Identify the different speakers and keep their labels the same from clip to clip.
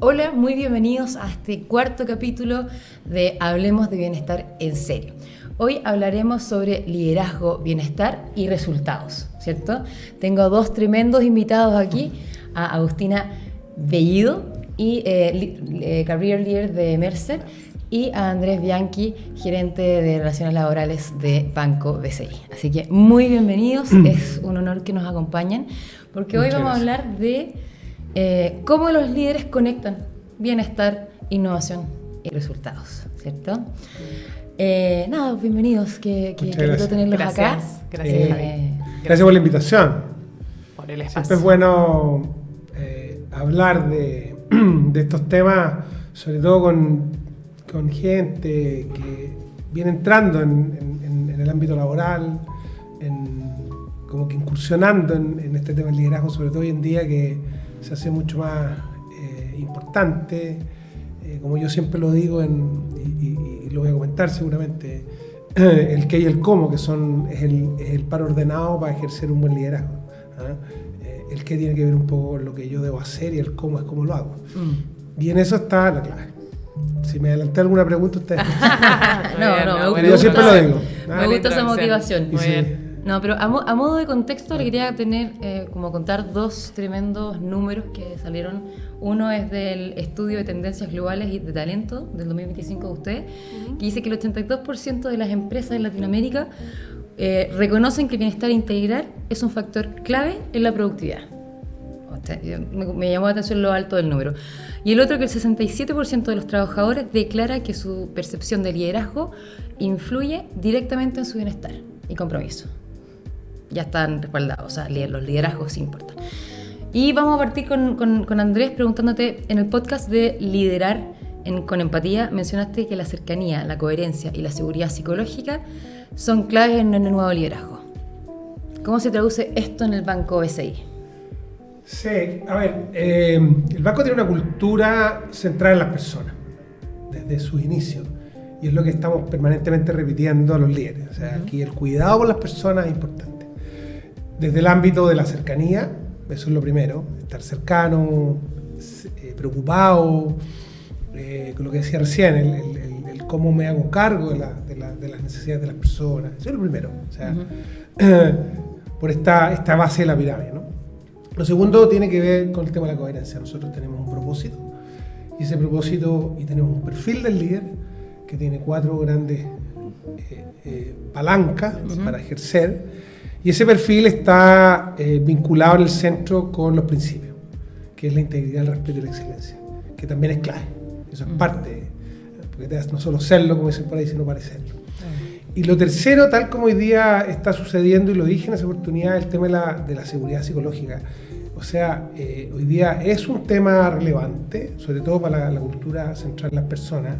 Speaker 1: Hola, muy bienvenidos a este cuarto capítulo de Hablemos de Bienestar en Serio. Hoy hablaremos sobre liderazgo, bienestar y resultados, ¿cierto? Tengo dos tremendos invitados aquí, a Agustina Bellido, y Career Leader de Mercer, y a Andrés Bianchi, gerente de Relaciones Laborales de Banco BCI. Así que muy bienvenidos, es un honor que nos acompañen, porque hoy vamos a hablar de cómo los líderes conectan bienestar, innovación y resultados, ¿cierto? Nada, bienvenidos, que quiero tenerlos acá.
Speaker 2: Gracias, Javi. Gracias por la invitación.
Speaker 3: Por el espacio.
Speaker 2: Siempre es bueno hablar de estos temas, sobre todo con gente que viene entrando en el ámbito laboral, como que incursionando en este tema del liderazgo, sobre todo hoy en día que se hace mucho más importante, como yo siempre lo digo y lo voy a comentar seguramente, el qué y el cómo, que es el par ordenado para ejercer un buen liderazgo. El qué tiene que ver un poco con lo que yo debo hacer y el cómo es cómo lo hago. Y en eso está la clave. Si me adelanté alguna pregunta, ustedes.
Speaker 1: No,
Speaker 2: yo siempre lo digo.
Speaker 1: Me gusta esa motivación.
Speaker 2: Muy bien.
Speaker 1: No, pero a modo de contexto le quería como contar dos tremendos números que salieron. Uno es del estudio de tendencias globales y de talento del 2025 de ustedes, que dice que el 82% de las empresas en Latinoamérica reconocen que el bienestar integral es un factor clave en la productividad. Me llamó la atención lo alto del número. Y el otro, que el 67% de los trabajadores declara que su percepción de liderazgo influye directamente en su bienestar y compromiso. Ya están respaldados, o sea, los liderazgos sí importan. Y vamos a partir con Andrés preguntándote, en el podcast de Liderar con Empatía, mencionaste que la cercanía, la coherencia y la seguridad psicológica son claves en el nuevo liderazgo. ¿Cómo se traduce esto en el Banco BCI?
Speaker 2: Sí, a ver, el banco tiene una cultura centrada en las personas, desde sus inicios, y es lo que estamos permanentemente repitiendo a los líderes. O sea, aquí el cuidado por las personas es importante. Desde el ámbito de la cercanía, eso es lo primero, estar cercano, preocupado, con lo que decía recién, el cómo me hago cargo de las necesidades de las personas, eso es lo primero, o sea, por esta base de la pirámide, ¿no? Lo segundo tiene que ver con el tema de la coherencia. Nosotros tenemos un propósito, y ese propósito, y tenemos un perfil del líder que tiene 4 grandes palancas para ejercer. Y ese perfil está vinculado en el centro con los principios, que es la integridad, el respeto y la excelencia, que también es clave. Eso es parte, porque te das no solo serlo, como dicen por ahí, sino parecerlo. Y lo tercero, tal como hoy día está sucediendo, y lo dije en esa oportunidad, el tema de la seguridad psicológica. O sea, hoy día es un tema relevante, sobre todo para la cultura central de las personas,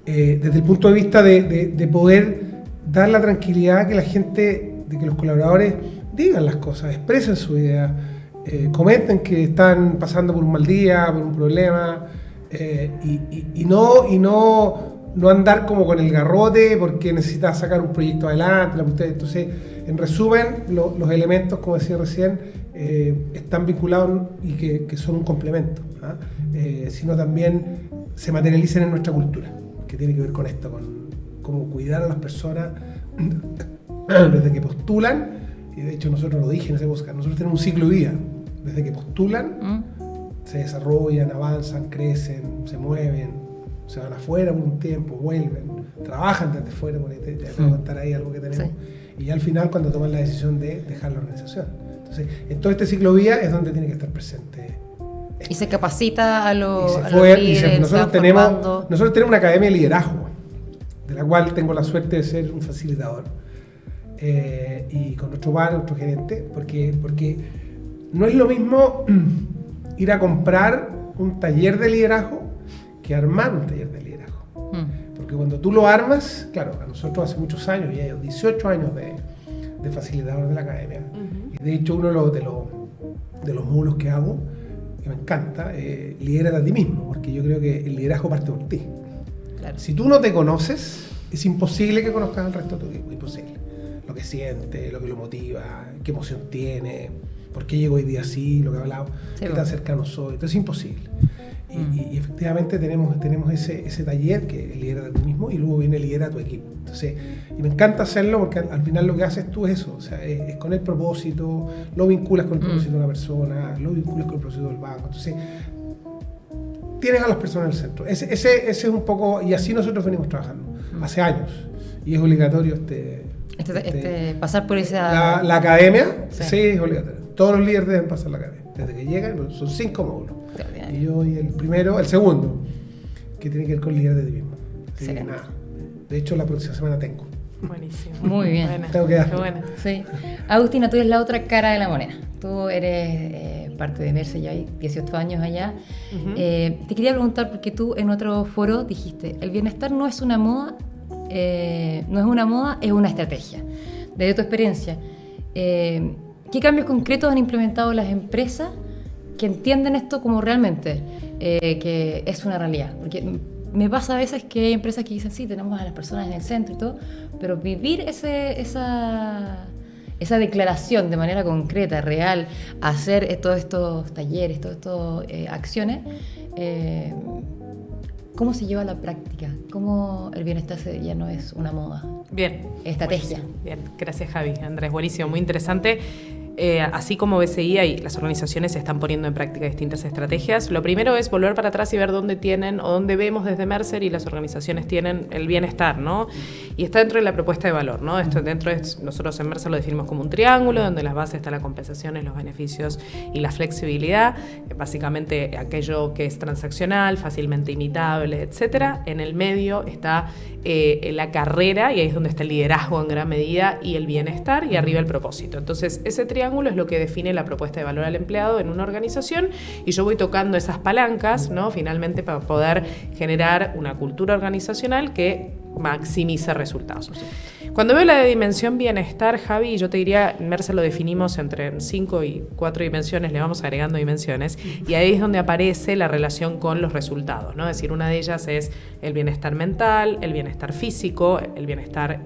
Speaker 2: desde el punto de vista de poder dar la tranquilidad que la gente, de que los colaboradores digan las cosas, expresen su idea, comenten que están pasando por un mal día, por un problema, y no andar como con el garrote porque necesitas sacar un proyecto adelante. Entonces, en resumen, los elementos, como decía recién, están vinculados y que son un complemento, sino también se materializan en nuestra cultura, que tiene que ver con esto, con cómo cuidar a las personas desde que postulan, y de hecho nosotros lo dije en ese podcast, nosotros tenemos un ciclo de vida, desde que postulan, se desarrollan, avanzan, crecen, se mueven, se van afuera por un tiempo, vuelven, trabajan desde fuera, porque te voy a contar ahí algo que tenemos, y ya al final cuando toman la decisión de dejar la organización. Entonces, en todo este ciclo de vida es donde tiene que estar presente.
Speaker 1: Y se capacita a los
Speaker 2: líderes. Nosotros tenemos una academia de liderazgo, de la cual tengo la suerte de ser un facilitador, y con nuestro par, nuestro gerente, porque no es lo mismo ir a comprar un taller de liderazgo que armar un taller de liderazgo. Porque cuando tú lo armas, claro, a nosotros hace muchos años, ya 18 años de facilitador de la academia, y de hecho uno de los módulos que hago, que me encanta, lidérate a ti mismo, porque yo creo que el liderazgo parte por ti. Claro. Si tú no te conoces, es imposible que conozcas al resto de tu equipo, imposible. Lo que siente, lo que lo motiva, qué emoción tiene, por qué llego hoy día así, lo que he hablado, qué tan cercano soy, entonces es imposible. Y efectivamente tenemos ese taller que es lidera de ti mismo y luego viene lidera tu equipo. Entonces, y me encanta hacerlo porque al final lo que haces tú es eso, o sea, es con el propósito, lo vinculas con el propósito de una persona, lo vinculas con el propósito del banco. Entonces, tienes a las personas en el centro. Ese es un poco, y así nosotros venimos trabajando, hace años. Y es obligatorio
Speaker 1: pasar por esa...
Speaker 2: La academia, sí, es obligatorio. Todos los líderes deben pasar la academia. Desde que llegan, son 5 módulos. Y yo y el segundo, que tiene que ver con líder de ti mismo. Nada. De hecho, la próxima semana tengo.
Speaker 3: Buenísimo.
Speaker 1: Muy bien.
Speaker 3: Buena.
Speaker 2: Tengo que dar.
Speaker 3: Qué buena.
Speaker 1: Sí. Agustina, tú eres la otra cara de la moneda. Tú eres parte de Merce, ya hay 18 años allá. Te quería preguntar, porque tú en otro foro dijiste, el bienestar no es una moda, es una estrategia. Desde tu experiencia, ¿qué cambios concretos han implementado las empresas que entienden esto como realmente que es una realidad? Porque me pasa a veces que hay empresas que dicen, sí, tenemos a las personas en el centro y todo, pero vivir esa declaración de manera concreta, real, hacer todos estos talleres, todas estas acciones, ¿cómo se lleva a la práctica? ¿Cómo el bienestar ya no es una moda?
Speaker 3: Bien.
Speaker 1: Estrategia.
Speaker 3: Buenísimo. Bien, gracias Javi. Andrés, buenísimo, muy interesante. Así como BCI y las organizaciones están poniendo en práctica distintas estrategias, lo primero es volver para atrás y ver dónde tienen o dónde vemos desde Mercer y las organizaciones tienen el bienestar, ¿no? Y está dentro de la propuesta de valor, ¿no? Esto nosotros en Mercer lo definimos como un triángulo, donde las bases están las compensaciones, los beneficios y la flexibilidad, básicamente aquello que es transaccional, fácilmente imitable, etcétera. En el medio está la carrera, y ahí es donde está el liderazgo en gran medida, y el bienestar, y arriba el propósito. Entonces, ese triángulo es lo que define la propuesta de valor al empleado en una organización, y yo voy tocando esas palancas, ¿no? Finalmente, para poder generar una cultura organizacional que maximice resultados. Cuando veo la dimensión bienestar, Javi, yo te diría, en Mercer lo definimos entre 5 y 4 dimensiones, le vamos agregando dimensiones, y ahí es donde aparece la relación con los resultados, ¿no? Es decir, una de ellas es el bienestar mental, el bienestar físico, el bienestar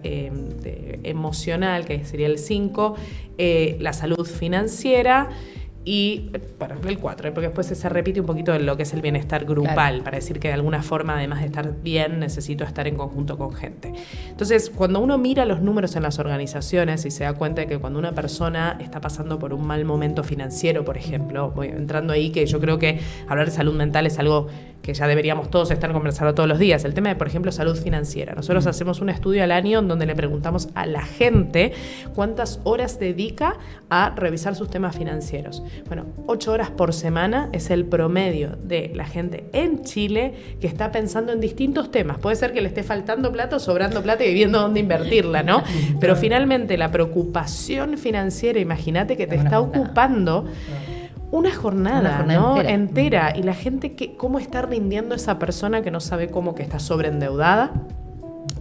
Speaker 3: emocional, que sería el 5, la salud financiera, y bueno, el 4, porque después se repite un poquito de lo que es el bienestar grupal, claro, para decir que de alguna forma, además de estar bien, necesito estar en conjunto con gente. Entonces, cuando uno mira los números en las organizaciones y se da cuenta de que cuando una persona está pasando por un mal momento financiero, por ejemplo, voy entrando ahí, que yo creo que hablar de salud mental es algo que ya deberíamos todos estar conversando todos los días. El tema de, por ejemplo, salud financiera. Nosotros hacemos un estudio al año en donde le preguntamos a la gente cuántas horas dedica a revisar sus temas financieros. Bueno, 8 horas por semana es el promedio de la gente en Chile que está pensando en distintos temas. Puede ser que le esté faltando plata o sobrando plata y viendo dónde invertirla, ¿no? Pero finalmente la preocupación financiera, imagínate que te está ocupando una jornada, ¿no? Entera. Y la gente, ¿cómo está rindiendo esa persona que no sabe cómo, que está sobreendeudada?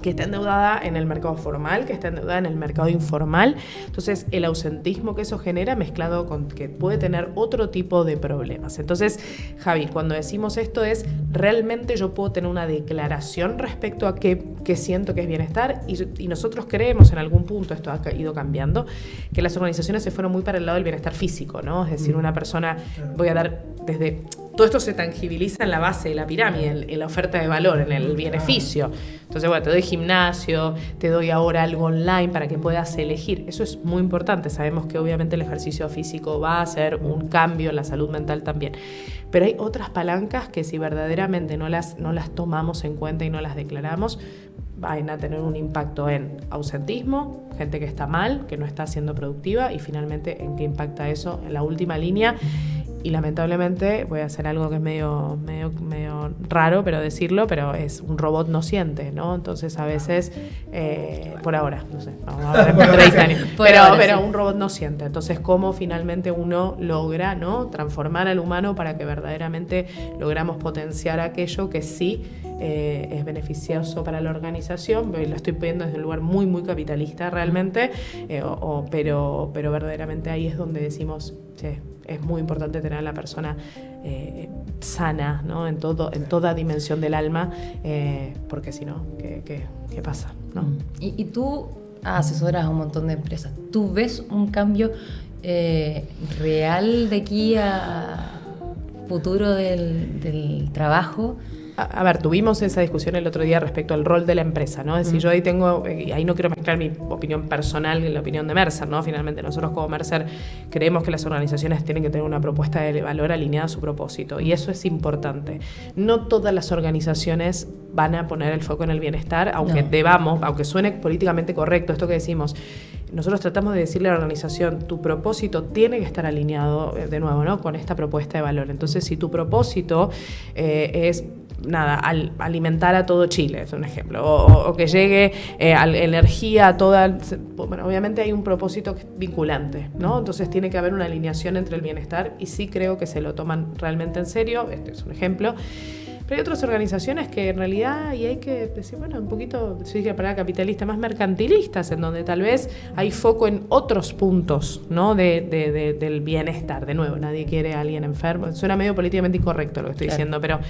Speaker 3: Que está endeudada en el mercado formal, que está endeudada en el mercado informal. Entonces, el ausentismo que eso genera mezclado con que puede tener otro tipo de problemas. Entonces, Javi, cuando decimos esto es, realmente yo puedo tener una declaración respecto a qué siento que es bienestar, y nosotros creemos en algún punto, esto ha ido cambiando, que las organizaciones se fueron muy para el lado del bienestar físico, ¿no? Es decir, una persona, voy a dar desde... Todo esto se tangibiliza en la base de la pirámide, en la oferta de valor, en el beneficio. Entonces, bueno, te doy gimnasio, te doy ahora algo online para que puedas elegir. Eso es muy importante. Sabemos que obviamente el ejercicio físico va a hacer un cambio en la salud mental también. Pero hay otras palancas que si verdaderamente no las tomamos en cuenta y no las declaramos, van a tener un impacto en ausentismo, gente que está mal, que no está siendo productiva, y finalmente en qué impacta eso en la última línea. Y lamentablemente voy a hacer algo que es medio raro, pero decirlo, pero es un robot no siente, ¿no? Entonces a veces, por ahora, no sé, vamos a ver en 30 años, pero un robot no siente. Entonces, ¿cómo finalmente uno logra, ¿no?, transformar al humano para que verdaderamente logramos potenciar aquello que sí es beneficioso para la organización? Lo estoy pidiendo desde un lugar muy, muy capitalista realmente, pero verdaderamente ahí es donde decimos, che, es muy importante tener a la persona sana, ¿no?, en toda dimensión del alma, porque si no, ¿qué pasa, ¿no?
Speaker 1: Y tú asesoras a un montón de empresas. ¿Tú ves un cambio real de aquí a futuro del trabajo.
Speaker 3: A ver, tuvimos esa discusión el otro día respecto al rol de la empresa, ¿no? Es decir, yo ahí tengo, y ahí no quiero mezclar mi opinión personal en la opinión de Mercer, ¿no? Finalmente nosotros como Mercer creemos que las organizaciones tienen que tener una propuesta de valor alineada a su propósito, y eso es importante. No todas las organizaciones van a poner el foco en el bienestar, aunque aunque suene políticamente correcto esto que decimos. Nosotros tratamos de decirle a la organización, tu propósito tiene que estar alineado, de nuevo, ¿no? Con esta propuesta de valor. Entonces, si tu propósito es alimentar a todo Chile, es un ejemplo, o que llegue energía a toda... Bueno, obviamente hay un propósito vinculante, ¿no? Entonces tiene que haber una alineación entre el bienestar, y sí creo que se lo toman realmente en serio. Este es un ejemplo. Pero hay otras organizaciones que en realidad, y hay que decir, bueno, un poquito, si dije para capitalista, más mercantilistas, en donde tal vez hay foco en otros puntos, ¿no? del bienestar. De nuevo, nadie quiere a alguien enfermo. Suena medio políticamente incorrecto lo que estoy diciendo, pero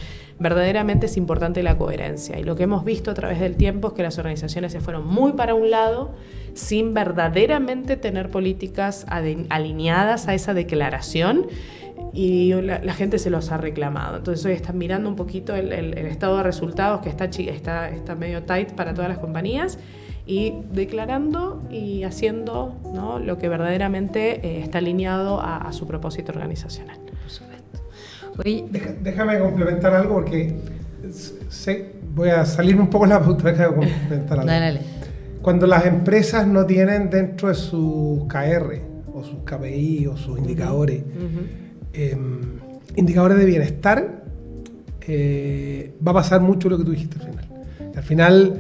Speaker 3: verdaderamente es importante la coherencia. Y lo que hemos visto a través del tiempo es que las organizaciones se fueron muy para un lado, sin verdaderamente tener políticas alineadas a esa declaración, y la gente se los ha reclamado. Entonces hoy están mirando un poquito el estado de resultados, que está medio tight para todas las compañías, y declarando y haciendo, ¿no? Lo que verdaderamente está alineado a su propósito organizacional.
Speaker 1: Por supuesto. Oye,
Speaker 2: déjame complementar algo, porque voy a salirme un poco de la pauta. Déjame complementar algo.
Speaker 1: Dale.
Speaker 2: Cuando las empresas no tienen dentro de sus KR o sus KPI o sus indicadores, indicadores de bienestar, va a pasar mucho lo que tú dijiste al final. Al final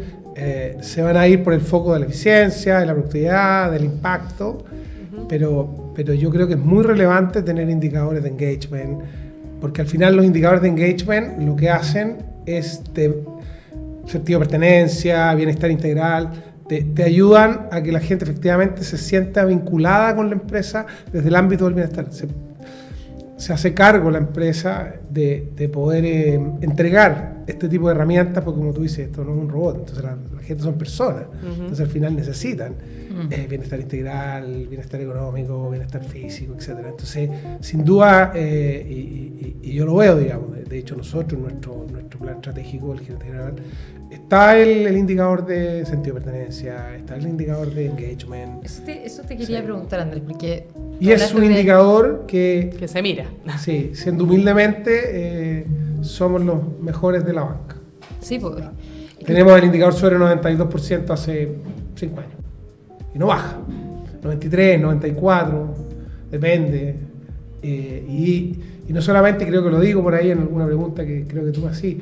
Speaker 2: se van a ir por el foco de la eficiencia, de la productividad, del impacto, pero yo creo que es muy relevante tener indicadores de engagement, porque al final los indicadores de engagement lo que hacen es sentido de pertenencia, bienestar integral, te ayudan a que la gente efectivamente se sienta vinculada con la empresa desde el ámbito del bienestar. Se hace cargo la empresa de poder entregar este tipo de herramientas, porque como tú dices, esto no es un robot, entonces la gente son personas, entonces al final necesitan bienestar integral, bienestar económico, bienestar físico, etc. Entonces, sin duda, y yo lo veo, digamos, de hecho nosotros, nuestro plan estratégico, el gerente general, está el indicador de sentido de pertenencia, está el indicador de engagement.
Speaker 1: Eso te quería preguntar, Andrés, porque...
Speaker 2: Y es un indicador que
Speaker 3: se mira.
Speaker 2: Sí, siendo humildemente, somos los mejores de la banca.
Speaker 1: Sí, pues.
Speaker 2: Tenemos el indicador sobre 92% hace 5 años. Y no baja. 93, 94, depende. Y no solamente, creo que lo digo por ahí en alguna pregunta que creo que tú me hacís,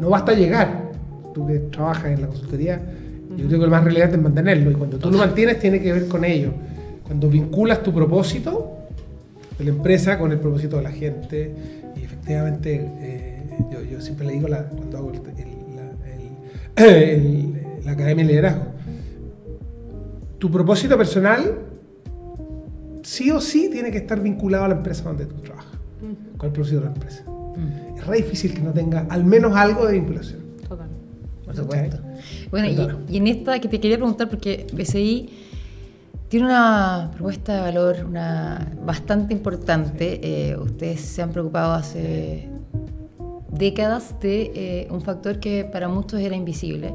Speaker 2: no basta llegar. Tú que trabajas en la consultoría, yo creo que lo más relevante es mantenerlo. Y cuando tú lo mantienes, tiene que ver con ello. Cuando vinculas tu propósito de la empresa con el propósito de la gente, y efectivamente, yo siempre le digo cuando hago la academia de liderazgo, tu propósito personal sí o sí tiene que estar vinculado a la empresa donde tú trabajas, con el propósito de la empresa. Es re difícil que no tenga al menos algo de vinculación.
Speaker 3: Total.
Speaker 1: Por supuesto. Bueno, y en esta que te quería preguntar, porque BCI tiene una propuesta de valor bastante importante. Ustedes se han preocupado hace décadas de un factor que para muchos era invisible.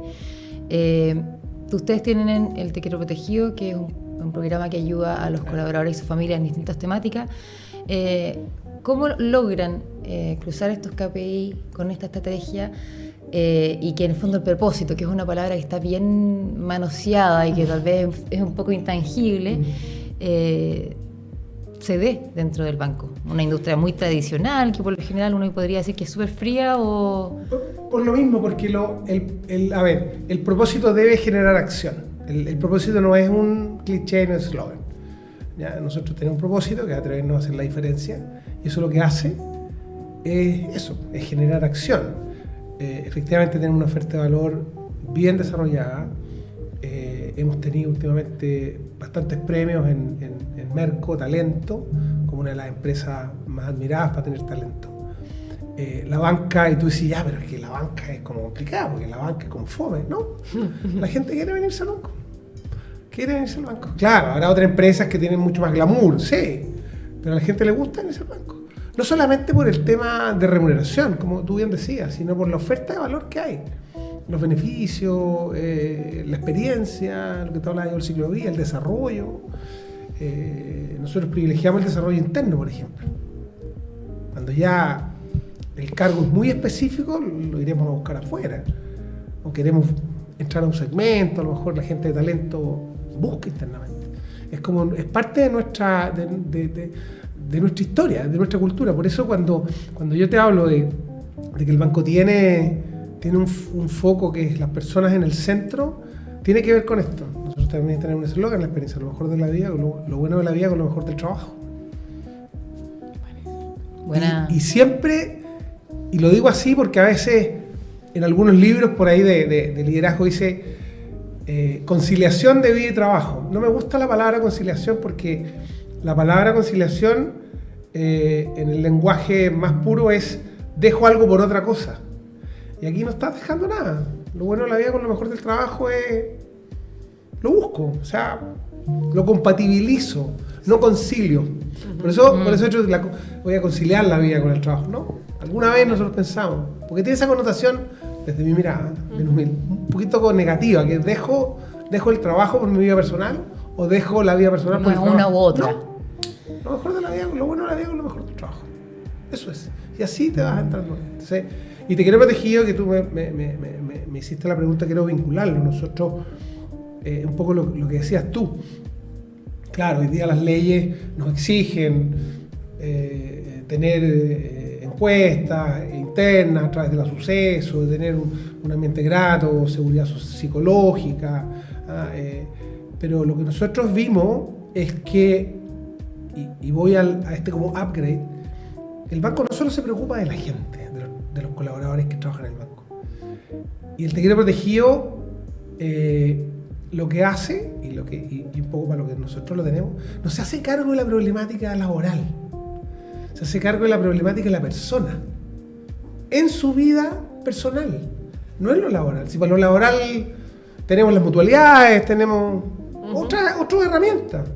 Speaker 1: Ustedes tienen el Te Quiero Protegido, que es un programa que ayuda a los colaboradores y sus familias en distintas temáticas. ¿Cómo logran cruzar estos KPI con esta estrategia? Y que en el fondo el propósito, que es una palabra que está bien manoseada y que tal vez es un poco intangible, se dé dentro del banco. Una industria muy tradicional, que por lo general uno podría decir que es súper fría o...
Speaker 2: Por lo mismo, porque el propósito debe generar acción. El propósito no es un cliché, no es eslogan. Nosotros tenemos un propósito que es atrevernos a hacer la diferencia, y eso lo que hace es generar acción. Efectivamente tenemos una oferta de valor bien desarrollada. Hemos tenido últimamente bastantes premios en Merco Talento, como una de las empresas más admiradas para tener talento. La banca, y tú decís, pero es que la banca es como complicada, porque la banca es como fome, ¿no? La gente quiere venirse al banco. Claro, habrá otras empresas que tienen mucho más glamour, sí, pero a la gente le gusta venirse al banco. no solamente por el tema de remuneración, como tú bien decías, sino por la oferta de valor que hay. Los beneficios, la experiencia, lo que te hablaba yo del ciclo de vida, el desarrollo. Nosotros privilegiamos el desarrollo interno, por ejemplo. Cuando ya el cargo es muy específico, lo iremos a buscar afuera. O queremos entrar a un segmento, a lo mejor la gente de talento busca internamente. Es parte de nuestra historia, de nuestra cultura. Por eso cuando yo te hablo de que el banco tiene un foco que es las personas en el centro, tiene que ver con esto. Nosotros también tenemos un eslogan, la experiencia, lo mejor de la vida, lo bueno de la vida con lo mejor del trabajo.
Speaker 1: Buena.
Speaker 2: Y siempre, y lo digo así porque a veces en algunos libros por ahí de liderazgo dice conciliación de vida y trabajo. No me gusta la palabra conciliación porque la palabra conciliación en el lenguaje más puro es dejo algo por otra cosa. Y aquí no estás dejando nada. Lo bueno de la vida con lo mejor del trabajo es lo busco, o sea, lo compatibilizo, no concilio. Por eso yo voy a conciliar la vida con el trabajo, ¿no? Alguna vez nosotros pensamos, porque tiene esa connotación, desde mi mirada, un poquito negativa, que dejo el trabajo por mi vida personal o dejo la vida personal por el trabajo.
Speaker 1: Una u otra.
Speaker 2: No. Lo mejor de la vida, lo bueno de la vida con lo mejor del trabajo. Eso es. Y así te vas entrando. Entonces, y te quiero protegido que tú me hiciste la pregunta, quiero vincularlo. Nosotros, un poco lo que decías tú. Claro, hoy día las leyes nos exigen tener encuestas internas a través de los sucesos, de tener un ambiente grato, seguridad psicológica. Pero lo que nosotros vimos es que, y voy a este como upgrade, el banco no solo se preocupa de la gente, de los colaboradores que trabajan en el banco. Y el Te Quiero Protegido lo que hace, y un poco para lo que nosotros lo tenemos, no se hace cargo de la problemática laboral, se hace cargo de la problemática de la persona, en su vida personal, no en lo laboral. Si para lo laboral tenemos las mutualidades, tenemos otras herramientas.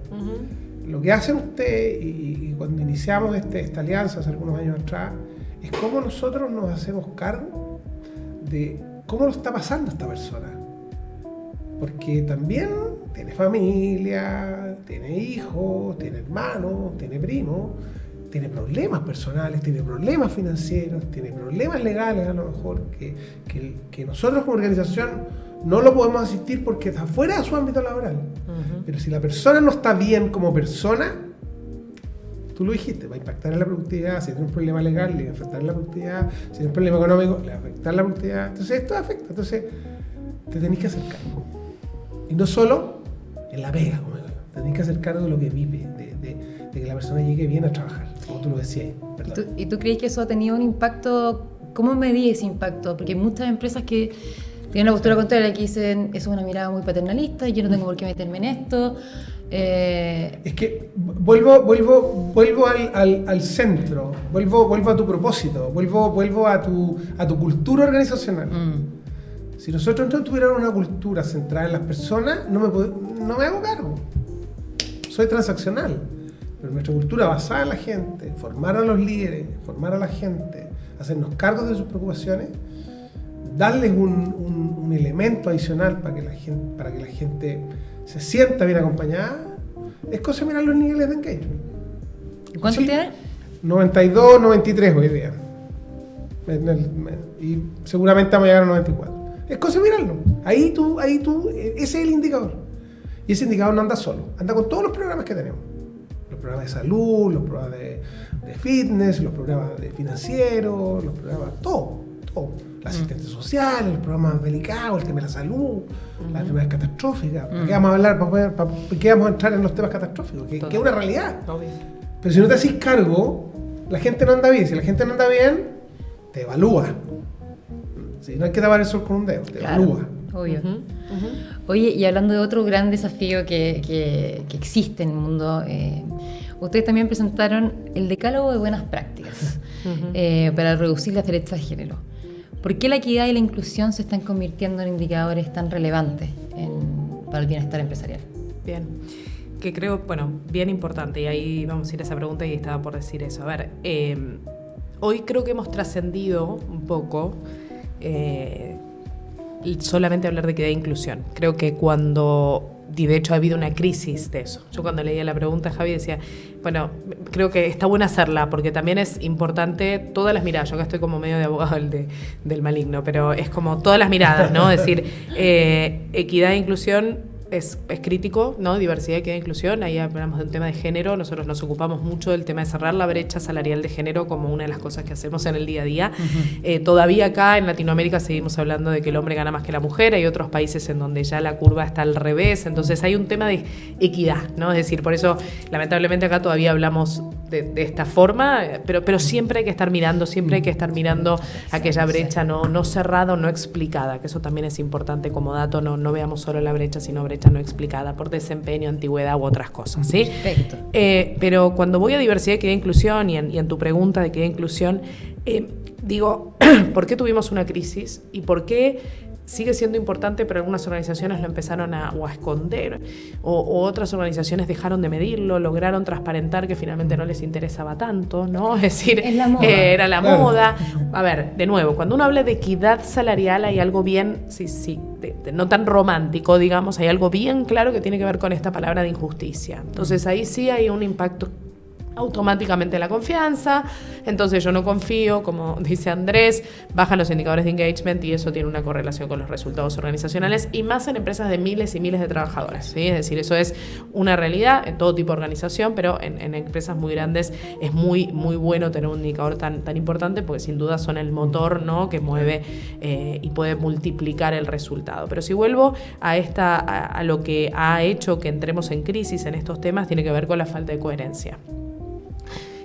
Speaker 2: Lo que hacen ustedes, y cuando iniciamos esta alianza hace algunos años atrás, es cómo nosotros nos hacemos cargo de cómo lo está pasando esta persona. Porque también tiene familia, tiene hijos, tiene hermanos, tiene primos, tiene problemas personales, tiene problemas financieros, tiene problemas legales a lo mejor, que nosotros como organización no lo podemos asistir porque está fuera de su ámbito laboral. Pero si la persona no está bien como persona, tú lo dijiste, va a impactar en la productividad. Si tiene un problema legal, le va a afectar en la productividad. Si tiene un problema económico, le va a afectar en la productividad. Entonces esto afecta. Entonces te tenés que hacer cargo. Y no solo en la pega, como digo yo. Te tenés que hacer cargo de lo que vive, de que la persona llegue bien a trabajar, como tú lo decías.
Speaker 1: ¿Y tú crees que eso ha tenido un impacto? ¿Cómo medís ese impacto? Porque hay muchas empresas que tienen la postura contraria, que dicen, eso es una mirada muy paternalista, yo no tengo por qué meterme en esto.
Speaker 2: Es que vuelvo al centro, vuelvo a tu propósito, vuelvo a tu cultura organizacional. Si nosotros no tuviéramos una cultura centrada en las personas, no me hago cargo. Soy transaccional. Pero nuestra cultura basada en la gente, formar a los líderes, formar a la gente, hacernos cargo de sus preocupaciones, darles un elemento adicional para que la gente se sienta bien acompañada, es cosa de mirar los niveles de engagement.
Speaker 1: ¿Cuánto tiene?
Speaker 2: 92, 93 hoy día. Y seguramente vamos a llegar a 94. Es cosa de mirarlo. Ahí tú, ese es el indicador. Y ese indicador no anda solo, anda con todos los programas que tenemos. Los programas de salud, los programas de fitness, los programas de financieros, los programas, todo. La asistencia social, los programas delicados, el tema de la salud, las enfermedades catastróficas. ¿Para qué vamos a hablar? ¿Para qué vamos a entrar en los temas catastróficos? Que es una realidad. Obvio. Pero si no te haces cargo, la gente no anda bien. Si la gente no anda bien, te evalúa. Si no hay que tapar el sol con un dedo, te evalúa.
Speaker 1: Obvio. Oye, y hablando de otro gran desafío que existe en el mundo, ustedes también presentaron el decálogo de buenas prácticas para reducir las brechas de género. ¿Por qué la equidad y la inclusión se están convirtiendo en indicadores tan relevantes para el bienestar empresarial?
Speaker 3: Bien. que creo, bueno, bien importante, y ahí vamos a ir a esa pregunta y estaba por decir eso. A ver, hoy creo que hemos trascendido un poco solamente hablar de equidad e inclusión. Creo que y de hecho ha habido una crisis de eso. Yo cuando leía la pregunta, Javi, decía, bueno, creo que está bueno hacerla, porque también es importante todas las miradas. Yo acá estoy como medio de abogado del maligno, pero es como todas las miradas, ¿no? Es decir, equidad e inclusión es crítico, ¿no? Diversidad, equidad e inclusión. Ahí hablamos de un tema de género. Nosotros nos ocupamos mucho del tema de cerrar la brecha salarial de género como una de las cosas que hacemos en el día a día. Todavía acá en Latinoamérica seguimos hablando de que el hombre gana más que la mujer. Hay otros países en donde ya la curva está al revés. Entonces hay un tema de equidad, ¿no? Es decir, por eso lamentablemente acá todavía hablamos de esta forma, pero siempre hay que estar mirando, aquella brecha no cerrada o no explicada, que eso también es importante como dato. No veamos solo la brecha, sino brecha no explicada por desempeño, antigüedad u otras cosas, ¿sí?
Speaker 1: Perfecto.
Speaker 3: Pero cuando voy a diversidad, equidad e inclusión y en tu pregunta de equidad e inclusión, digo, ¿por qué tuvimos una crisis? ¿Y por qué sigue siendo importante, pero algunas organizaciones lo empezaron a esconder o otras organizaciones dejaron de medirlo, lograron transparentar que finalmente no les interesaba tanto, ¿no? Es decir, era la moda. A ver, de nuevo, cuando uno habla de equidad salarial hay algo bien, no tan romántico, digamos, hay algo bien claro que tiene que ver con esta palabra de injusticia. Entonces ahí sí hay un impacto automáticamente la confianza, entonces yo no confío, como dice Andrés, bajan los indicadores de engagement y eso tiene una correlación con los resultados organizacionales y más en empresas de miles y miles de trabajadores, ¿sí? Es decir, eso es una realidad en todo tipo de organización, pero en empresas muy grandes es muy, muy bueno tener un indicador tan importante porque sin duda son el motor, ¿no? Que mueve y puede multiplicar el resultado. Pero si vuelvo a lo que ha hecho que entremos en crisis en estos temas, tiene que ver con la falta de coherencia.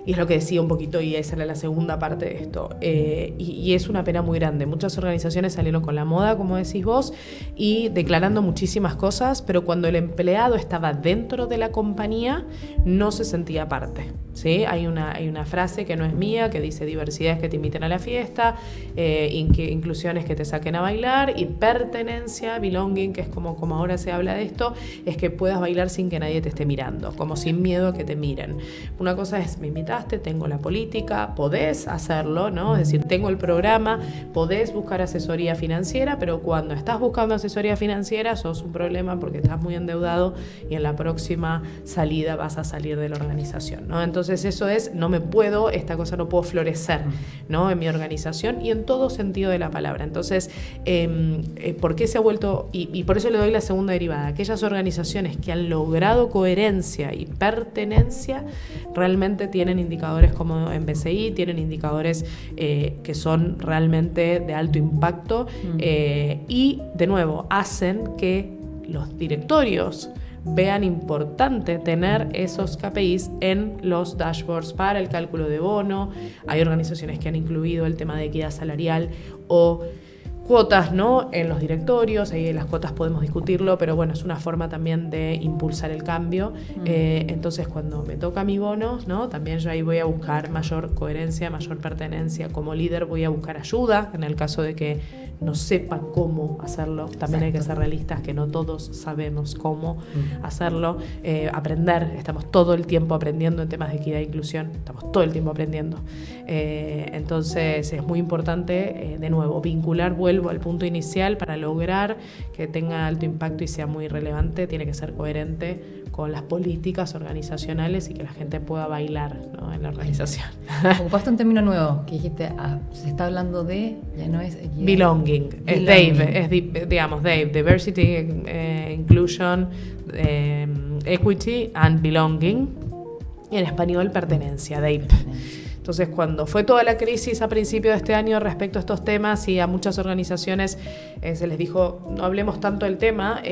Speaker 3: Y es lo que decía un poquito, y esa era la segunda parte de esto. Y es una pena muy grande. Muchas organizaciones salieron con la moda, como decís vos, y declarando muchísimas cosas, pero cuando el empleado estaba dentro de la compañía, no se sentía parte, ¿sí? Hay una frase que no es mía, que dice diversidad es que te inviten a la fiesta, inclusión es que te saquen a bailar, y pertenencia, belonging, que es como ahora se habla de esto, es que puedas bailar sin que nadie te esté mirando, como sin miedo a que te miren. Una cosa es, me invitaste, tengo la política, podés hacerlo, ¿no? Es decir, tengo el programa, podés buscar asesoría financiera, pero cuando estás buscando asesoría financiera sos un problema porque estás muy endeudado y en la próxima salida vas a salir de la organización, ¿no? Entonces eso es, esta cosa no puedo florecer, ¿no? En mi organización y en todo sentido de la palabra. Entonces, ¿por qué se ha vuelto? Y por eso le doy la segunda derivada. Aquellas organizaciones que han logrado coherencia y pertenencia realmente tienen indicadores como en BCI, tienen indicadores que son realmente de alto impacto y, de nuevo, hacen que los directorios vean importante tener esos KPIs en los dashboards para el cálculo de bono. Hay organizaciones que han incluido el tema de equidad salarial o cuotas, ¿no? En los directorios, ahí en las cuotas podemos discutirlo, pero bueno, es una forma también de impulsar el cambio. Entonces, cuando me toca mi bono, ¿no? También yo ahí voy a buscar mayor coherencia, mayor pertenencia. Como líder voy a buscar ayuda, en el caso de que no sepa cómo hacerlo. También hay que ser realistas, que no todos sabemos cómo hacerlo. Aprender, estamos todo el tiempo aprendiendo en temas de equidad e inclusión, estamos todo el tiempo aprendiendo. Entonces, es muy importante, de nuevo, vuelvo al punto inicial, para lograr que tenga alto impacto y sea muy relevante, tiene que ser coherente con las políticas organizacionales y que la gente pueda bailar, ¿no? En la organización.
Speaker 1: Ocupaste un término nuevo que dijiste, se está hablando de, ya no es equidad.
Speaker 3: Belonging. Es DAVE, digamos, DAVE, Diversity, Inclusion, Equity and Belonging. Y en español, pertenencia, DAVE. Entonces, cuando fue toda la crisis a principio de este año respecto a estos temas y a muchas organizaciones se les dijo, no hablemos tanto del tema,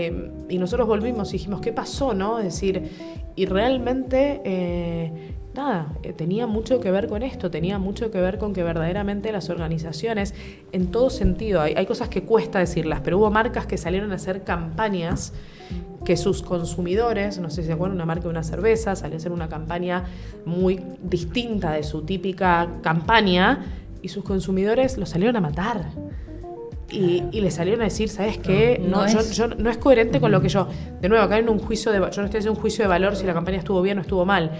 Speaker 3: y nosotros volvimos y dijimos, ¿qué pasó, no? Es decir, y realmente, tenía mucho que ver con esto, tenía mucho que ver con que verdaderamente las organizaciones, en todo sentido, hay cosas que cuesta decirlas, pero hubo marcas que salieron a hacer campañas que sus consumidores, no sé si se acuerdan, una marca de una cerveza, salió a hacer una campaña muy distinta de su típica campaña y sus consumidores lo salieron a matar. Y le salieron a decir, ¿sabes qué? No es coherente con lo que yo... De nuevo, acá en un juicio yo no estoy haciendo un juicio de valor si la campaña estuvo bien o estuvo mal.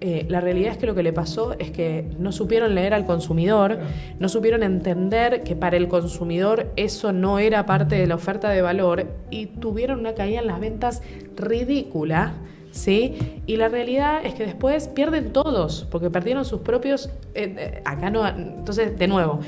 Speaker 3: La realidad es que lo que le pasó es que no supieron leer al consumidor, no supieron entender que para el consumidor eso no era parte de la oferta de valor y tuvieron una caída en las ventas ridícula, ¿sí? Y la realidad es que después pierden todos, porque perdieron sus propios... acá no... Entonces, de nuevo...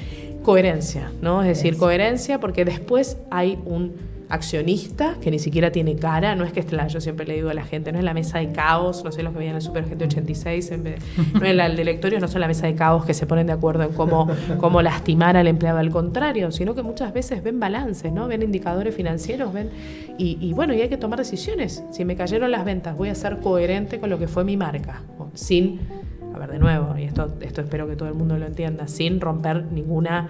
Speaker 3: Coherencia, ¿no? Es decir, coherencia porque después hay un accionista que ni siquiera tiene cara, no es que yo siempre le digo a la gente, no es la mesa de caos, no sé los que veían el Super Gente 86, no es el directorio, no son la mesa de caos que se ponen de acuerdo en cómo lastimar al empleado, al contrario, sino que muchas veces ven balances, ¿no? Ven indicadores financieros, y bueno, y hay que tomar decisiones. Si me cayeron las ventas, voy a ser coherente con lo que fue mi marca, sin... A ver, de nuevo, y esto espero que todo el mundo lo entienda, sin romper ninguna...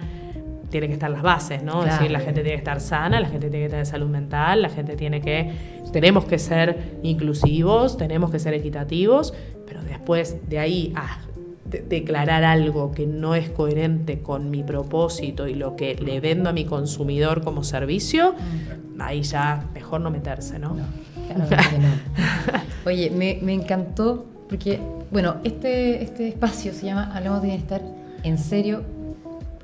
Speaker 3: Tiene que estar las bases, ¿no? Claro. Es decir, la gente tiene que estar sana, la gente tiene que tener salud mental, la gente tenemos que ser inclusivos, tenemos que ser equitativos, pero después de ahí a declarar algo que no es coherente con mi propósito y lo que le vendo a mi consumidor como servicio, ahí ya mejor no meterse, ¿no?
Speaker 1: Claro que no. Oye, me encantó porque, bueno, este espacio se llama Hablemos de Bienestar en Serio,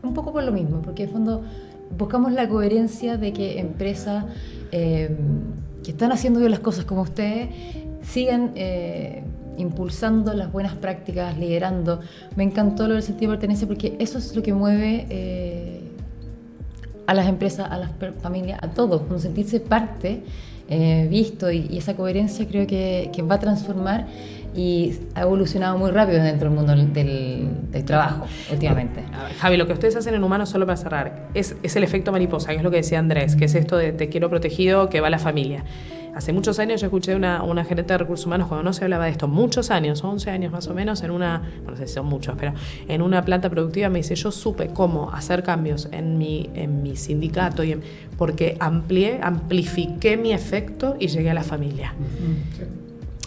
Speaker 1: un poco por lo mismo, porque en el fondo buscamos la coherencia de que empresas que están haciendo bien las cosas como ustedes sigan impulsando las buenas prácticas, liderando. Me encantó lo del sentido de pertenencia porque eso es lo que mueve a las empresas, a las familias, a todos, con sentirse parte, visto y esa coherencia creo que va a transformar y ha evolucionado muy rápido dentro del mundo del trabajo últimamente.
Speaker 3: A ver, Javi, lo que ustedes hacen en Humanos, solo para cerrar, es el efecto mariposa, que es lo que decía Andrés, que es esto de te quiero protegido, que va a la familia. Hace muchos años yo escuché una gerente de recursos humanos cuando no se hablaba de esto, muchos años, 11 años más o menos, no sé si son muchos, pero en una planta productiva me dice, yo supe cómo hacer cambios en mi sindicato porque amplifiqué mi efecto y llegué a la familia.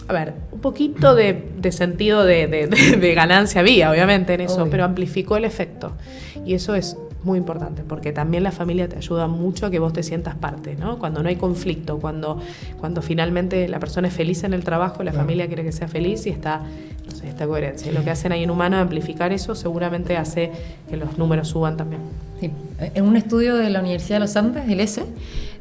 Speaker 3: A ver, un poquito de sentido de ganancia había, obviamente, en eso, pero amplificó el efecto. Y eso es muy importante, porque también la familia te ayuda mucho a que vos te sientas parte, ¿no? Cuando no hay conflicto, cuando finalmente la persona es feliz en el trabajo, la familia quiere que sea feliz y esta coherencia. Y lo que hacen ahí en Humano, amplificar eso, seguramente hace que los números suban también.
Speaker 1: Sí. En un estudio de la Universidad de los Andes, del ESE,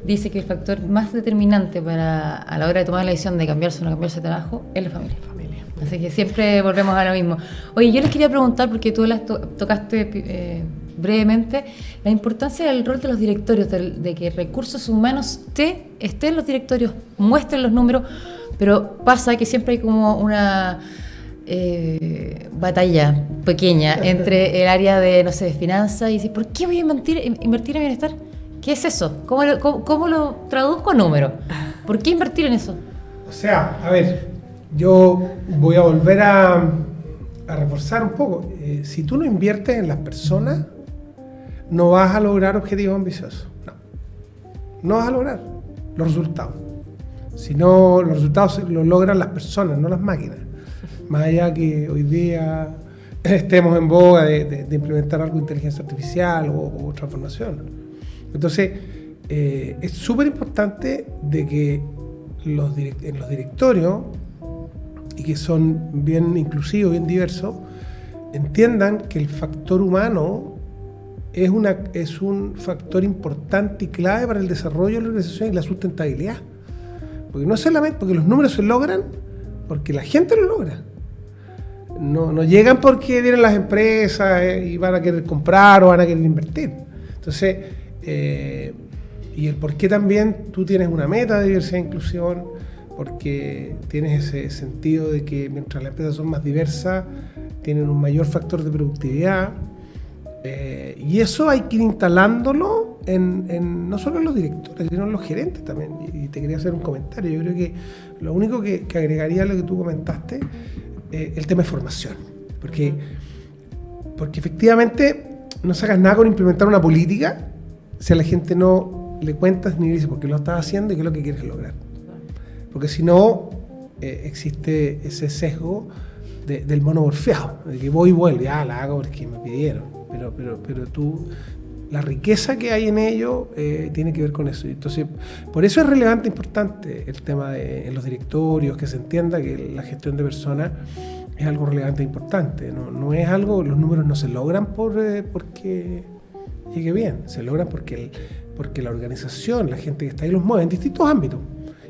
Speaker 1: dice que el factor más determinante a la hora de tomar la decisión de cambiarse o no cambiarse de trabajo es la familia. Así que siempre volvemos a lo mismo. Oye, yo les quería preguntar, porque tú tocaste brevemente, la importancia del rol de los directorios, de que recursos humanos esté en los directorios, muestren los números, pero pasa que siempre hay como una batalla pequeña entre el área de finanzas y decir, ¿por qué voy a invertir en bienestar? ¿Qué es eso? ¿Cómo lo traduzco a números? ¿Por qué invertir en eso?
Speaker 2: O sea, a ver, yo voy a volver a reforzar un poco. Si tú no inviertes en las personas, no vas a lograr objetivos ambiciosos. No vas a lograr los resultados. Si no, los resultados los logran las personas, no las máquinas. Más allá que hoy día estemos en boga de implementar algo de inteligencia artificial o transformación. Entonces, es súper importante de que en los directorios, y que son bien inclusivos, bien diversos, entiendan que el factor humano es un factor importante y clave para el desarrollo de la organización y la sustentabilidad. Porque no solamente porque los números se logran, porque la gente lo logra. No llegan porque vienen las empresas y van a querer comprar o van a querer invertir. Entonces, y el por qué también tú tienes una meta de diversidad e inclusión, porque tienes ese sentido de que mientras las empresas son más diversas, tienen un mayor factor de productividad, y eso hay que ir instalándolo no solo en los directores, sino en los gerentes también. Y te quería hacer un comentario. Yo creo que lo único que agregaría a lo que tú comentaste, el tema de formación, porque efectivamente no sacas nada con implementar una política si a la gente no le cuentas ni le dices por qué lo estás haciendo y qué es lo que quieres lograr. Porque si no, existe ese sesgo del mono porfiado, de que voy y vuelvo, la hago porque me pidieron, pero tú la riqueza que hay en ello tiene que ver con eso. Entonces, por eso es relevante, importante el tema en los directorios, que se entienda que la gestión de personas es algo relevante e importante. No es algo, los números no se logran porque llegue bien, se logran porque la organización, la gente que está ahí los mueve en distintos ámbitos.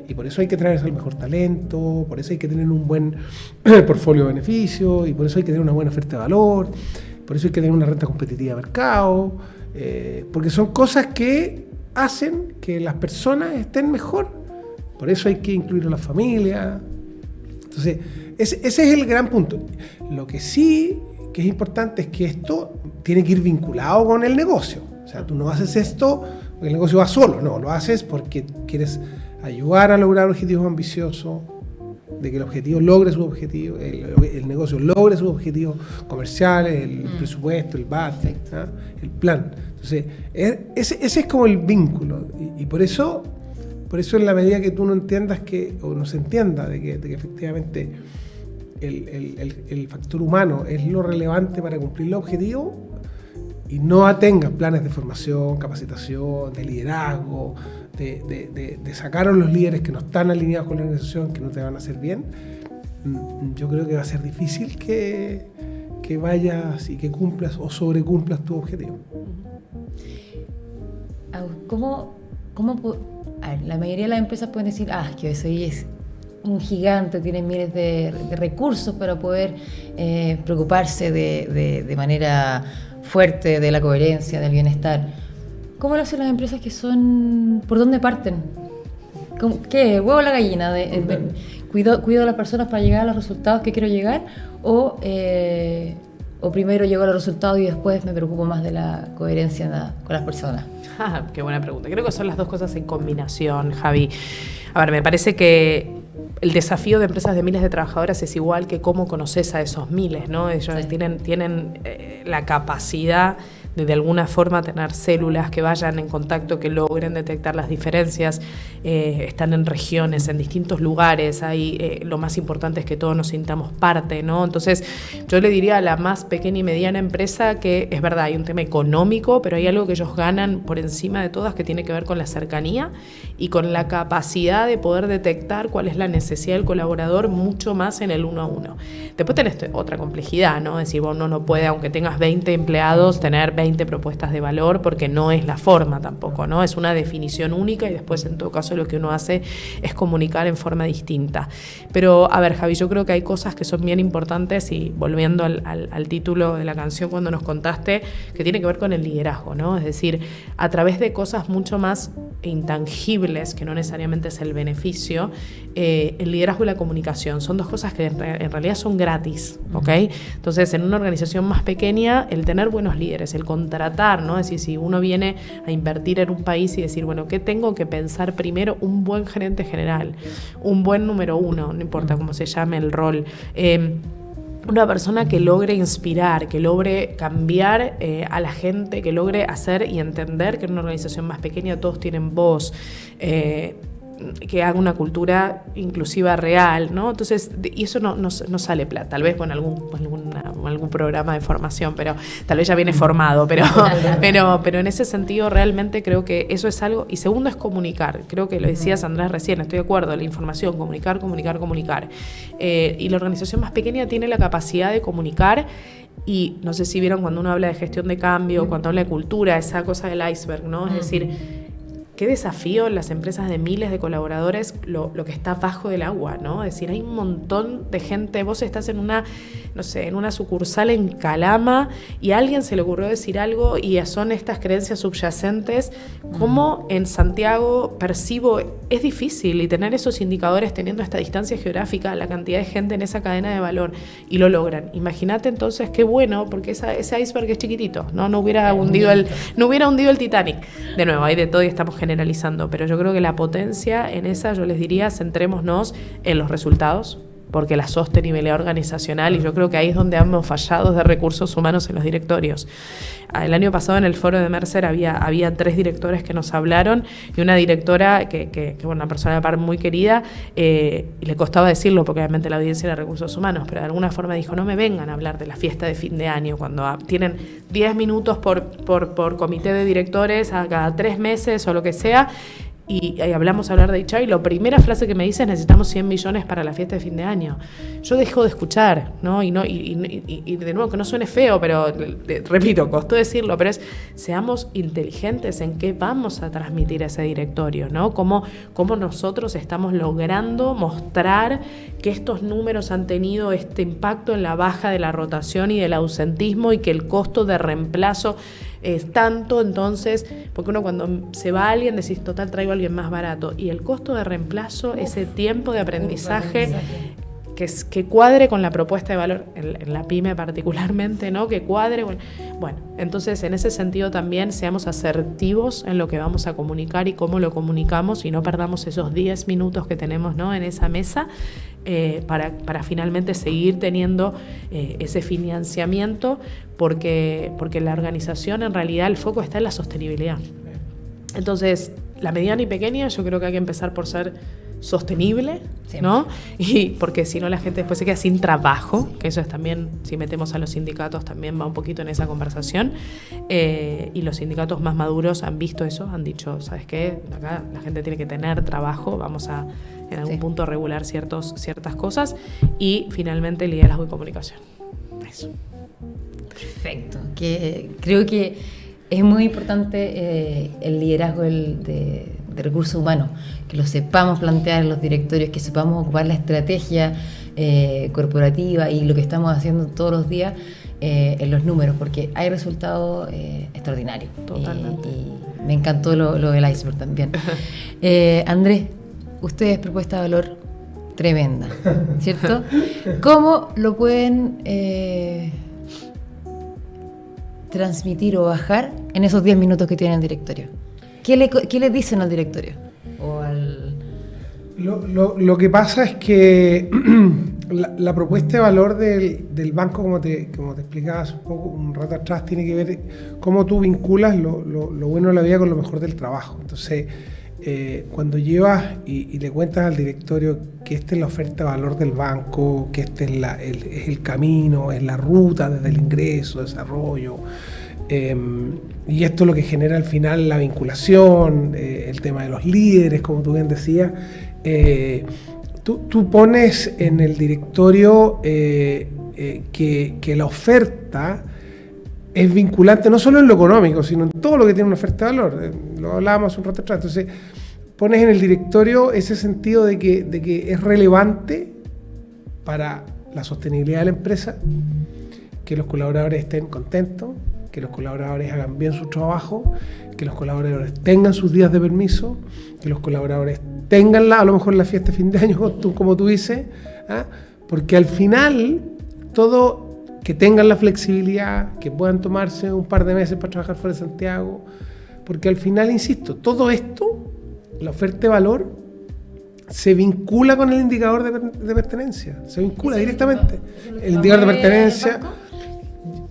Speaker 2: Y por eso hay que traer al mejor talento, por eso hay que tener un buen portfolio de beneficios, y por eso hay que tener una buena oferta de valor, por eso hay que tener una renta competitiva de mercado, porque son cosas que hacen que las personas estén mejor. Por eso hay que incluir a la familia. Entonces, ese es el gran punto. Lo que sí que es importante es que esto tiene que ir vinculado con el negocio. O sea, tú no haces esto porque el negocio va solo, no, lo haces porque quieres ayudar a lograr objetivos ambiciosos, de que el objetivo logre su objetivo, el negocio logre sus objetivos comerciales, el presupuesto, el budget, ¿ah? El plan. Entonces, ese es como el vínculo. Y por eso en la medida que tú no entiendas o no se entienda de que efectivamente el factor humano es lo relevante para cumplir el objetivo, y no tengas planes de formación, capacitación, de liderazgo, de sacar a los líderes que no están alineados con la organización, que no te van a hacer bien, yo creo que va a ser difícil que vayas y que cumplas o sobrecumplas tu objetivo.
Speaker 1: A ver, la mayoría de las empresas pueden decir, que SOI es un gigante, tiene miles de recursos para poder preocuparse de manera fuerte de la coherencia, del bienestar. ¿Cómo lo hacen las empresas que son... ¿Por dónde parten? ¿Qué? ¿Huevo o la gallina? ¿Cuido a las personas para llegar a los resultados que quiero llegar? ¿O primero llego a los resultados y después me preocupo más de la coherencia con las personas?
Speaker 3: Qué buena pregunta. Creo que son las dos cosas en combinación, Javi. A ver, me parece que el desafío de empresas de miles de trabajadoras es igual que cómo conoces a esos miles, ¿no? Ellos tienen la capacidad de alguna forma tener células que vayan en contacto, que logren detectar las diferencias, están en regiones, en distintos lugares, lo más importante es que todos nos sintamos parte, ¿no? Entonces yo le diría a la más pequeña y mediana empresa que es verdad, hay un tema económico, pero hay algo que ellos ganan por encima de todas que tiene que ver con la cercanía y con la capacidad de poder detectar cuál es la necesidad del colaborador mucho más en el uno a uno. Después tenés otra complejidad, ¿no? Es decir, uno no puede, aunque tengas 20 empleados, tener 20 propuestas de valor, porque no es la forma tampoco, ¿no? Es una definición única y después en todo caso lo que uno hace es comunicar en forma distinta. Pero a ver, Javi, yo creo que hay cosas que son bien importantes y volviendo al título de la canción cuando nos contaste, que tiene que ver con el liderazgo, ¿no? Es decir, a través de cosas mucho más intangibles, que no necesariamente es el beneficio, el liderazgo y la comunicación son dos cosas que en realidad son gratis, ¿ok? Entonces, en una organización más pequeña, el tener buenos líderes, el contratar, ¿no? Es decir, si uno viene a invertir en un país y decir, bueno, ¿qué tengo que pensar primero? Un buen gerente general, un buen número uno, no importa cómo se llame el rol, una persona que logre inspirar, que logre cambiar a la gente, que logre hacer y entender que en una organización más pequeña todos tienen voz, que haga una cultura inclusiva real, ¿no? Entonces, y eso no sale plata, tal vez con algún programa de formación, pero tal vez ya viene formado, pero en ese sentido realmente creo que eso es algo. Y segundo es comunicar, creo que lo decías Andrés recién, estoy de acuerdo, la información, comunicar. Y la organización más pequeña tiene la capacidad de comunicar. Y no sé si vieron cuando uno habla de gestión de cambio, cuando habla de cultura, esa cosa del iceberg, ¿no? Es decir, qué desafío en las empresas de miles de colaboradores lo que está bajo del agua, ¿no? Es decir, hay un montón de gente, vos estás en una sucursal en Calama y a alguien se le ocurrió decir algo y son estas creencias subyacentes. ¿Cómo en Santiago percibo? Es difícil y tener esos indicadores teniendo esta distancia geográfica, la cantidad de gente en esa cadena de valor y lo logran. Imagínate entonces qué bueno, porque ese iceberg es chiquitito, no hubiera hundido el Titanic. De nuevo, hay de todo y estamos generalizando, pero yo creo que la potencia en esa, yo les diría, centrémonos en los resultados, porque la sostenibilidad organizacional, y yo creo que ahí es donde hemos fallado de recursos humanos en los directorios. El año pasado en el foro de Mercer había 3 directores que nos hablaron y una directora que una persona de par muy querida, y le costaba decirlo porque obviamente la audiencia era recursos humanos, pero de alguna forma dijo, no me vengan a hablar de la fiesta de fin de año cuando tienen 10 minutos por comité de directores a cada 3 meses o lo que sea. Y hablamos a hablar de HR y la primera frase que me dice es necesitamos 100 millones para la fiesta de fin de año. Yo dejo de escuchar, ¿no? Y de nuevo, que no suene feo, pero repito, costó decirlo, pero es seamos inteligentes en qué vamos a transmitir a ese directorio, ¿no? Cómo nosotros estamos logrando mostrar que estos números han tenido este impacto en la baja de la rotación y del ausentismo y que el costo de reemplazo es tanto, entonces, porque uno cuando se va a alguien decís, total, traigo a alguien más barato, y el costo de reemplazo, ese tiempo de aprendizaje que cuadre con la propuesta de valor, en la pyme particularmente, ¿no? Que cuadre con... Bueno, entonces en ese sentido también seamos asertivos en lo que vamos a comunicar y cómo lo comunicamos y no perdamos esos 10 minutos que tenemos, ¿no? En esa mesa para finalmente seguir teniendo ese financiamiento porque la organización en realidad el foco está en la sostenibilidad. Entonces, la mediana y pequeña yo creo que hay que empezar por ser sostenible, ¿no? Y porque si no la gente después se queda sin trabajo, que eso es también, si metemos a los sindicatos también va un poquito en esa conversación, y los sindicatos más maduros han visto eso, han dicho, ¿sabes qué? Acá la gente tiene que tener trabajo, vamos a en algún punto regular ciertas cosas, y finalmente liderazgo y comunicación. Eso.
Speaker 1: Perfecto, que creo que es muy importante el liderazgo de recursos humanos, que lo sepamos plantear en los directorios, que sepamos ocupar la estrategia corporativa y lo que estamos haciendo todos los días en los números, porque hay resultados extraordinarios.
Speaker 3: Totalmente.
Speaker 1: Y me encantó lo del iceberg también. Andrés, ustedes propuesta de valor tremenda, ¿cierto? ¿Cómo lo pueden transmitir o bajar en esos 10 minutos que tienen el directorio? ¿Qué le dicen al directorio?
Speaker 2: Lo que pasa es que la propuesta de valor del banco, como te explicaba hace un rato atrás, tiene que ver cómo tú vinculas lo bueno de la vida con lo mejor del trabajo. Entonces, cuando llevas y le cuentas al directorio que esta es la oferta de valor del banco, que este es el camino, es la ruta desde el ingreso, desarrollo, y esto es lo que genera al final la vinculación, el tema de los líderes, como tú bien decías, tú pones en el directorio que la oferta es vinculante no solo en lo económico, sino en todo lo que tiene una oferta de valor. Lo hablábamos un rato atrás. Entonces, pones en el directorio ese sentido de que es relevante para la sostenibilidad de la empresa, que los colaboradores estén contentos, que los colaboradores hagan bien su trabajo, que los colaboradores tengan sus días de permiso, que los colaboradores tengan a lo mejor la fiesta de fin de año, como tú dices, ¿ah? Porque al final todo... que tengan la flexibilidad, que puedan tomarse un par de meses para trabajar fuera de Santiago, porque al final, insisto, todo esto, la oferta de valor, se vincula con el indicador de pertenencia, se vincula directamente. El indicador de pertenencia,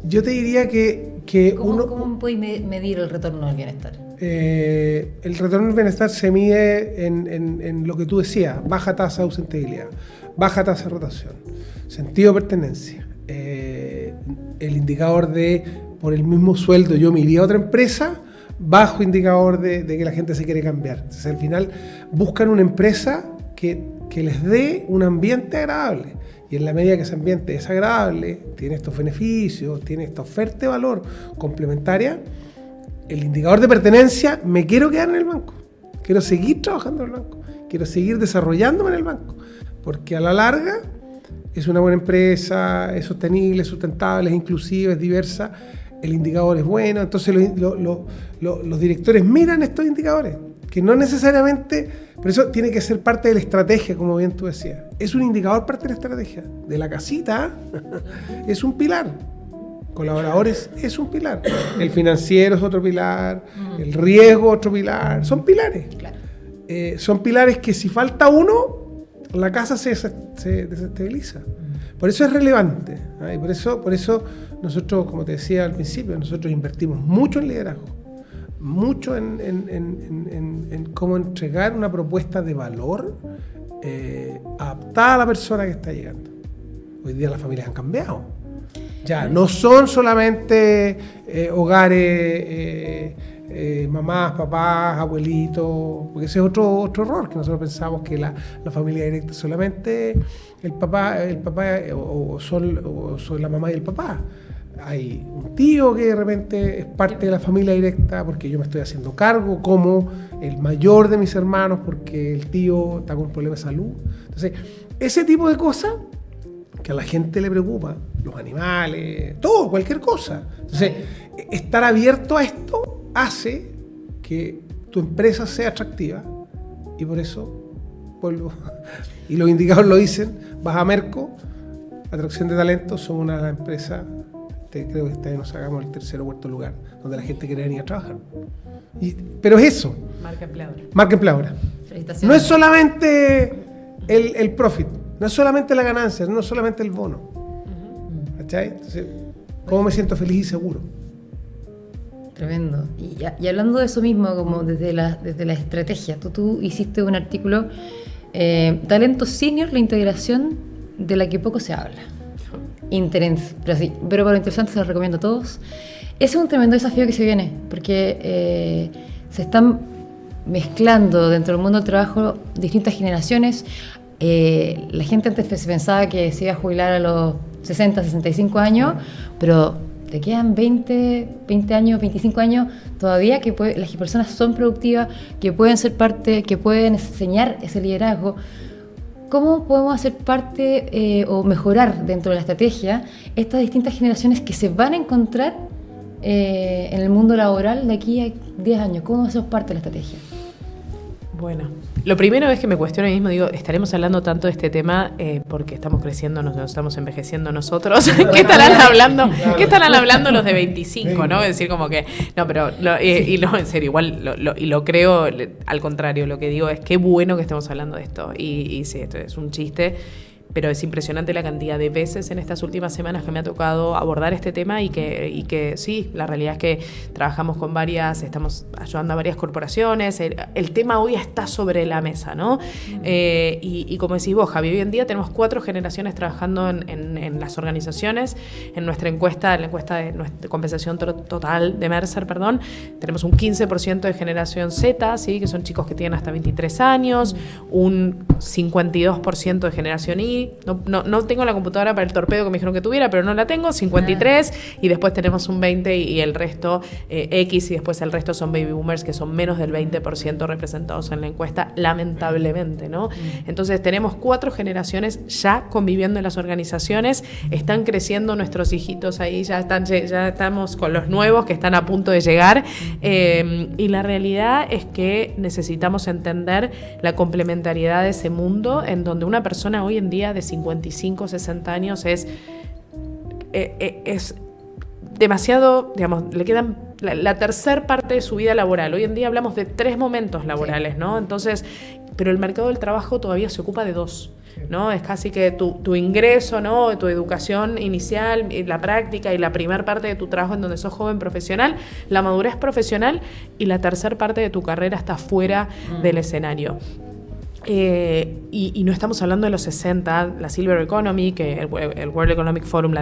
Speaker 2: yo te diría que
Speaker 1: ¿Cómo puedes medir el retorno del bienestar?
Speaker 2: El retorno del bienestar se mide en lo que tú decías, baja tasa de ausentabilidad, baja tasa de rotación, sentido de pertenencia. El indicador de por el mismo sueldo yo me iría a otra empresa, bajo indicador de que la gente se quiere cambiar. Entonces al final buscan una empresa que les dé un ambiente agradable, y en la medida que ese ambiente es agradable, tiene estos beneficios, tiene esta oferta de valor complementaria, el indicador de pertenencia, me quiero quedar en el banco, quiero seguir trabajando en el banco, quiero seguir desarrollándome en el banco, porque a la larga es una buena empresa, es sostenible, es sustentable, es inclusiva, es diversa, el indicador es bueno. Entonces los directores miran estos indicadores, que no necesariamente, por eso tiene que ser parte de la estrategia, como bien tú decías. Es un indicador parte de la estrategia. De la casita es un pilar. Colaboradores es un pilar. El financiero es otro pilar, el riesgo otro pilar. Son pilares.
Speaker 1: Claro.
Speaker 2: Son pilares que si falta uno, la casa se desestabiliza. Por eso es relevante, ¿eh? Y por eso nosotros, como te decía al principio, nosotros invertimos mucho en liderazgo, mucho en cómo entregar una propuesta de valor adaptada a la persona que está llegando. Hoy día las familias han cambiado. Ya no son solamente hogares, mamás, papás, abuelitos, porque ese es otro error, que nosotros pensamos que la familia directa solamente el papá o son la mamá y el papá. Hay un tío que de repente es parte de la familia directa porque yo me estoy haciendo cargo como el mayor de mis hermanos porque el tío está con un problema de salud. Entonces, ese tipo de cosas que a la gente le preocupa, los animales, todo, cualquier cosa. Entonces, estar abierto a esto hace que tu empresa sea atractiva y por eso, y los indicadores lo dicen, vas a Merco, atracción de talentos, somos una empresa, creo que este año nos sacamos el tercer o cuarto lugar, donde la gente quiere venir a trabajar. Pero es eso.
Speaker 3: Marca empleadora.
Speaker 2: Marca empleadora.
Speaker 1: Felicitaciones.
Speaker 2: No es solamente el profit, no es solamente la ganancia, no es solamente el bono. ¿Cachai? Entonces, ¿cómo me siento feliz y seguro?
Speaker 1: Tremendo. Y hablando de eso mismo, como desde la estrategia, tú hiciste un artículo, Talento Senior, la integración de la que poco se habla. Pero para lo interesante se lo recomiendo a todos. Ese es un tremendo desafío que se viene, porque se están mezclando dentro del mundo del trabajo distintas generaciones. La gente antes se pensaba que se iba a jubilar a los 60, 65 años, pero te quedan 20 años, 25 años todavía que las personas son productivas, que pueden ser parte, que pueden enseñar ese liderazgo. ¿Cómo podemos hacer parte o mejorar dentro de la estrategia estas distintas generaciones que se van a encontrar en el mundo laboral de aquí a 10 años? ¿Cómo hacemos parte de la estrategia?
Speaker 3: Bueno, lo primero es que me cuestiono a mí mismo, digo, estaremos hablando tanto de este tema porque estamos creciendo, nos estamos envejeciendo nosotros. ¿Qué estarán hablando los de 25, no? Es decir, como que, no, pero, y no, en serio, igual, y lo creo, al contrario, lo que digo es qué bueno que estemos hablando de esto. Y sí, esto es un chiste, pero es impresionante la cantidad de veces en estas últimas semanas que me ha tocado abordar este tema y que sí, la realidad es que trabajamos con estamos ayudando a varias corporaciones, el tema hoy está sobre la mesa, ¿no? Y como decís vos, Javi, hoy en día tenemos 4 generaciones trabajando en las organizaciones. En nuestra encuesta, la encuesta de compensación total de Mercer, tenemos un 15% de generación Z, ¿sí? Que son chicos que tienen hasta 23 años, un 52% de generación Y. No tengo la computadora para el torpedo que me dijeron que tuviera, pero no la tengo, 53, y después tenemos un 20 y el resto X, y después el resto son baby boomers, que son menos del 20% representados en la encuesta, lamentablemente, ¿no? Entonces tenemos 4 generaciones ya conviviendo en las organizaciones, están creciendo nuestros hijitos ahí, ya estamos con los nuevos que están a punto de llegar, y la realidad es que necesitamos entender la complementariedad de ese mundo en donde una persona hoy en día de 55, 60 años es demasiado, digamos, le quedan la tercera parte de su vida laboral. Hoy en día hablamos de 3 momentos laborales, ¿no? Entonces, pero el mercado del trabajo todavía se ocupa de 2, ¿no? Es casi que tu ingreso, ¿no? Tu educación inicial, la práctica y la primera parte de tu trabajo en donde sos joven profesional, la madurez profesional, y la tercera parte de tu carrera está fuera del escenario. Y no estamos hablando de los 60, la Silver Economy, que el World Economic Forum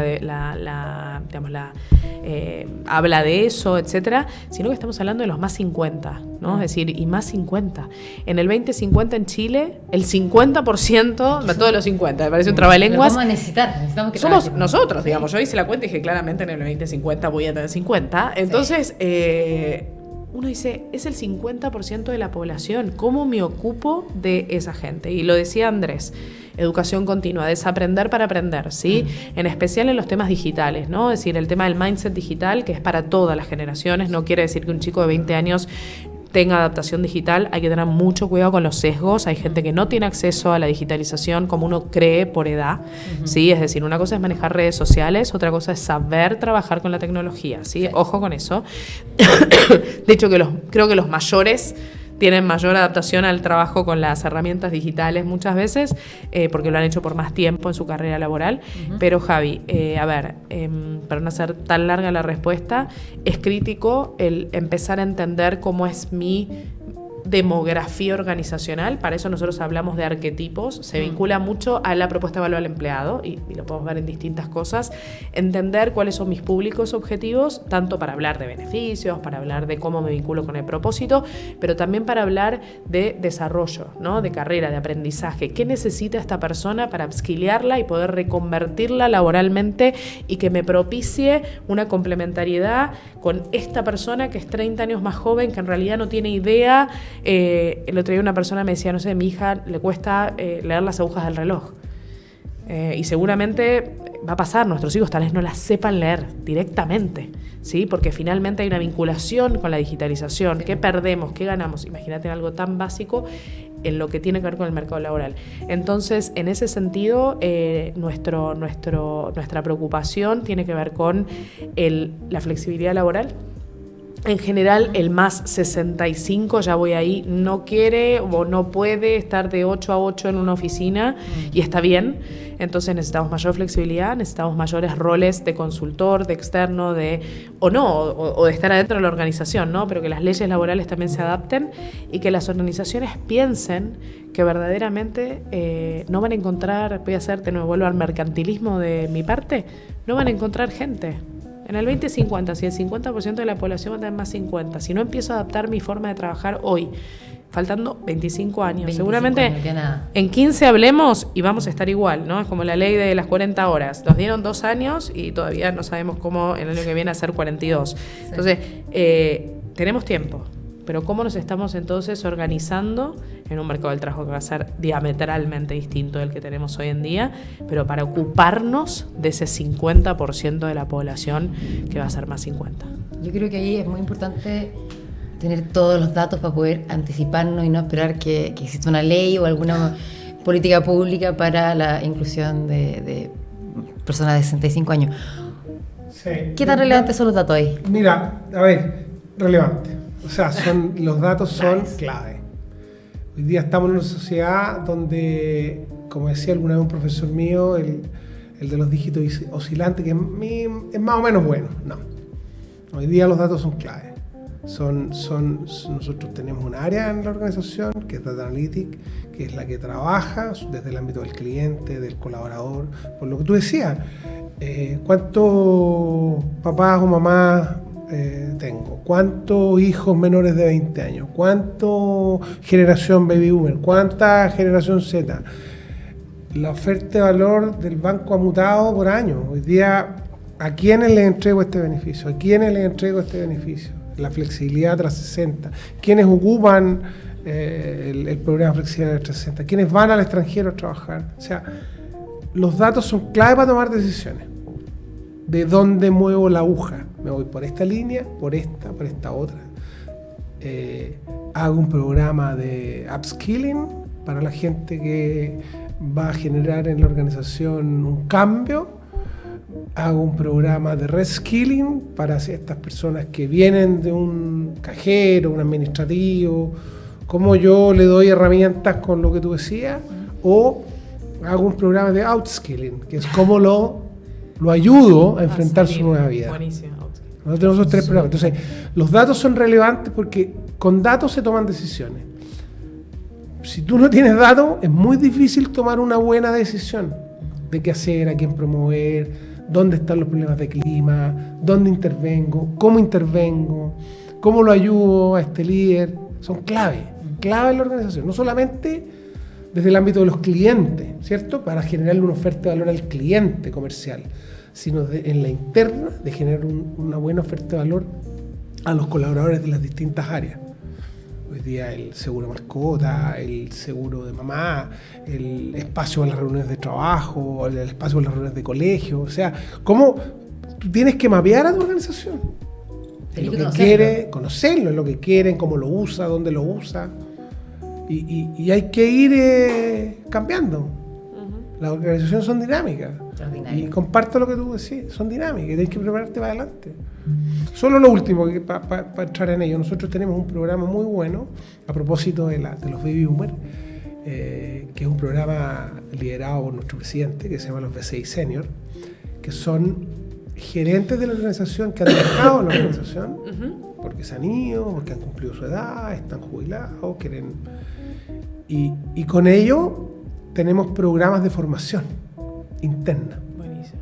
Speaker 3: habla de eso, etcétera, sino que estamos hablando de los más 50, ¿no? Es decir, y más 50. En el 2050 en Chile, el 50%, de todos los 50, me parece un trabalenguas.
Speaker 1: Vamos a necesitamos que
Speaker 3: somos nosotros, digamos. Yo hice la cuenta y dije claramente en el 2050 voy a tener 50. Entonces, uno dice, es el 50% de la población. ¿Cómo me ocupo de esa gente? Y lo decía Andrés, educación continua, desaprender para aprender, ¿sí? En especial en los temas digitales, ¿no? Es decir, el tema del mindset digital, que es para todas las generaciones. No quiere decir que un chico de 20 años tenga adaptación digital, hay que tener mucho cuidado con los sesgos. Hay gente que no tiene acceso a la digitalización como uno cree por edad, ¿sí? Es decir, una cosa es manejar redes sociales, otra cosa es saber trabajar con la tecnología, ¿sí? Ojo con eso. De hecho, creo que los mayores tienen mayor adaptación al trabajo con las herramientas digitales muchas veces, porque lo han hecho por más tiempo en su carrera laboral. Pero Javi, a ver, para no hacer tan larga la respuesta, es crítico el empezar a entender cómo es mi demografía organizacional. Para eso nosotros hablamos de arquetipos. Se vincula mucho a la propuesta de valor al empleado y lo podemos ver en distintas cosas. Entender cuáles son mis públicos objetivos, tanto para hablar de beneficios, para hablar de cómo me vinculo con el propósito, pero también para hablar de desarrollo, ¿no? De carrera, de aprendizaje. ¿Qué necesita esta persona para upskillearla y poder reconvertirla laboralmente y que me propicie una complementariedad con esta persona que es 30 años más joven, que en realidad no tiene idea? El otro día una persona me decía, no sé, a mi hija le cuesta leer las agujas del reloj. Y seguramente va a pasar, nuestros hijos tal vez no las sepan leer directamente, ¿sí? Porque finalmente hay una vinculación con la digitalización. ¿Qué perdemos? ¿Qué ganamos? Imagínate en algo tan básico en lo que tiene que ver con el mercado laboral. Entonces, en ese sentido, nuestra preocupación tiene que ver con la flexibilidad laboral. En general, el más 65, ya voy ahí, no quiere o no puede estar de 8 a 8 en una oficina y está bien. Entonces necesitamos mayor flexibilidad, necesitamos mayores roles de consultor, de externo, o de estar adentro de la organización, ¿no? Pero que las leyes laborales también se adapten y que las organizaciones piensen que verdaderamente no van a encontrar, voy a hacerte, no me vuelvo al mercantilismo de mi parte, no van a encontrar gente. En el 2050, si el 50% de la población va a tener más 50, si no empiezo a adaptar mi forma de trabajar hoy, faltando 25 años,
Speaker 1: 25
Speaker 3: seguramente
Speaker 1: años, que nada.
Speaker 3: En 15 hablemos y vamos a estar igual, ¿no? Es como la ley de las 40 horas. Nos dieron 2 años y todavía no sabemos cómo el año que viene hacer 42. Sí. Entonces, tenemos tiempo. Pero ¿cómo nos estamos entonces organizando en un mercado del trabajo que va a ser diametralmente distinto del que tenemos hoy en día, pero para ocuparnos de ese 50% de la población que va a ser más 50?
Speaker 1: Yo creo que ahí es muy importante tener todos los datos para poder anticiparnos y no esperar que exista una ley o alguna política pública para la inclusión de personas de 65 años.
Speaker 2: Sí.
Speaker 1: ¿Qué tan relevantes son los datos ahí?
Speaker 2: Mira, a ver, relevante. O sea, los datos son clave. Hoy día estamos en una sociedad donde, como decía alguna vez un profesor mío, el de los dígitos oscilantes, que es más o menos bueno. No. Hoy día los datos son clave. Nosotros tenemos un área en la organización que es Data Analytics, que es la que trabaja desde el ámbito del cliente, del colaborador, por lo que tú decías. ¿Cuántos papás o mamás tengo? ¿Cuántos hijos menores de 20 años? ¿Cuánto generación baby boomer? ¿Cuánta generación Z? La oferta de valor del banco ha mutado por años. Hoy día, ¿a quiénes les entrego este beneficio? ¿A quiénes les entrego este beneficio? La flexibilidad 360. ¿Quiénes ocupan el programa flexibilidad 360? ¿Quiénes van al extranjero a trabajar? O sea, los datos son clave para tomar decisiones. ¿De dónde muevo la aguja? Me voy por esta línea, por esta otra. Hago un programa de upskilling para la gente que va a generar en la organización un cambio. Hago un programa de reskilling para estas personas que vienen de un cajero, un administrativo. ¿Cómo yo le doy herramientas con lo que tú decías? O hago un programa de outskilling, que es cómo lo ayudo a enfrentar su nueva vida.
Speaker 3: Buenísimo.
Speaker 2: Nosotros tenemos esos 3 programas. Entonces, los datos son relevantes porque con datos se toman decisiones. Si tú no tienes datos, es muy difícil tomar una buena decisión de qué hacer, a quién promover, dónde están los problemas de clima, dónde intervengo, cómo lo ayudo a este líder. Son clave en la organización. No solamente desde el ámbito de los clientes, ¿cierto? Para generarle una oferta de valor al cliente comercial, sino en la interna de generar una buena oferta de valor a los colaboradores de las distintas áreas. Hoy día el seguro mascota, el seguro de mamá, el espacio para las reuniones de trabajo, el espacio para las reuniones de colegio. O sea, cómo tú tienes que mapear a tu organización. En lo que quiere, conocerlo, en lo que quieren, cómo lo usa, dónde lo usa. Y hay que ir cambiando. Las organizaciones son dinámicas.
Speaker 1: Extraordinario.
Speaker 2: Y comparto lo que tú decís, son dinámicas, tienes que prepararte para adelante. Solo lo último, para entrar en ello, nosotros tenemos un programa muy bueno a propósito de los baby boomers, que es un programa liderado por nuestro presidente, que se llama los BCI Senior, que son gerentes de la organización que han dejado la organización porque se han ido, porque han cumplido su edad, están jubilados, quieren... Y con ello tenemos programas de formación interna.
Speaker 3: Buenísimo.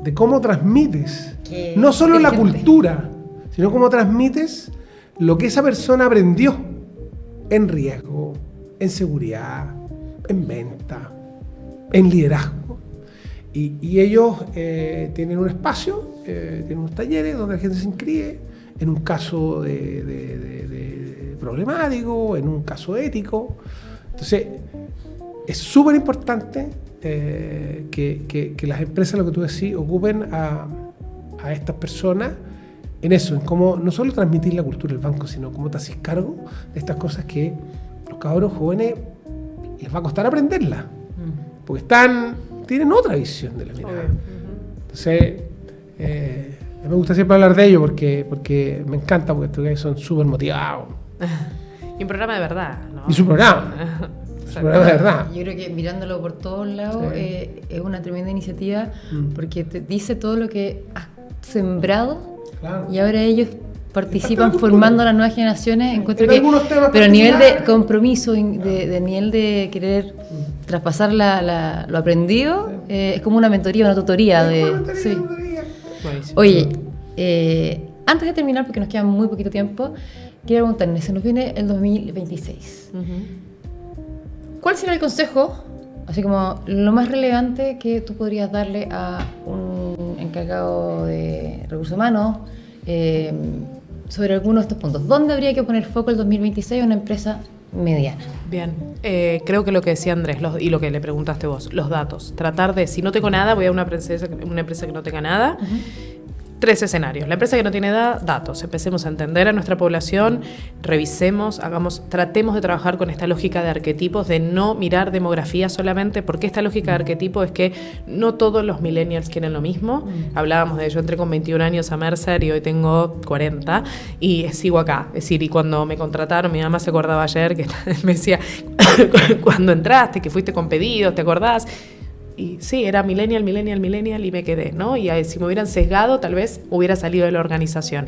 Speaker 2: De cómo transmites, no solo la cultura, sino cómo transmites lo que esa persona aprendió en riesgo, en seguridad, en venta, en liderazgo. Y ellos tienen un espacio, tienen unos talleres donde la gente se inscribe en un caso de problemático, en un caso ético. Entonces, es súper importante que las empresas, lo que tú decís, ocupen a estas personas en eso, en cómo no solo transmitir la cultura del banco, sino cómo te haces cargo de estas cosas que los cabros jóvenes les va a costar aprenderlas, porque tienen otra visión de la mirada. Entonces, me gusta siempre hablar de ello porque me encanta, porque estos son súper motivados.
Speaker 3: Y un programa de verdad, ¿no?
Speaker 2: Y su programa. Su programa de verdad.
Speaker 1: Yo creo que mirándolo por todos lados, es una tremenda iniciativa, porque te dice todo lo que has sembrado, claro, y ahora ellos participan formando a las nuevas generaciones. Encuentro que, pero a nivel de compromiso, de nivel de querer traspasar lo aprendido, es como una mentoría, una tutoría. Sí. Oye, antes de terminar, porque nos queda muy poquito tiempo, quiero preguntarles, se nos viene el 2026. ¿Cuál será el consejo, así como lo más relevante, que tú podrías darle a un encargado de recursos humanos sobre algunos de estos puntos? ¿Dónde habría que poner foco el 2026 a una empresa mediana?
Speaker 3: Bien, creo que lo que decía Andrés y lo que le preguntaste vos, los datos. Tratar de, si no tengo nada, voy a una empresa que no tenga nada. 3 escenarios. La empresa que no tiene datos. Empecemos a entender a nuestra población, revisemos, tratemos de trabajar con esta lógica de arquetipos, de no mirar demografía solamente, porque esta lógica de arquetipo es que no todos los millennials quieren lo mismo. Hablábamos de, yo entré con 21 años a Mercer y hoy tengo 40 y sigo acá. Es decir, y cuando me contrataron, mi mamá se acordaba ayer que me decía, cuando entraste, que fuiste con pedidos, ¿te acordás? Y sí, era millennial y me quedé, ¿no? Y si me hubieran sesgado, tal vez hubiera salido de la organización.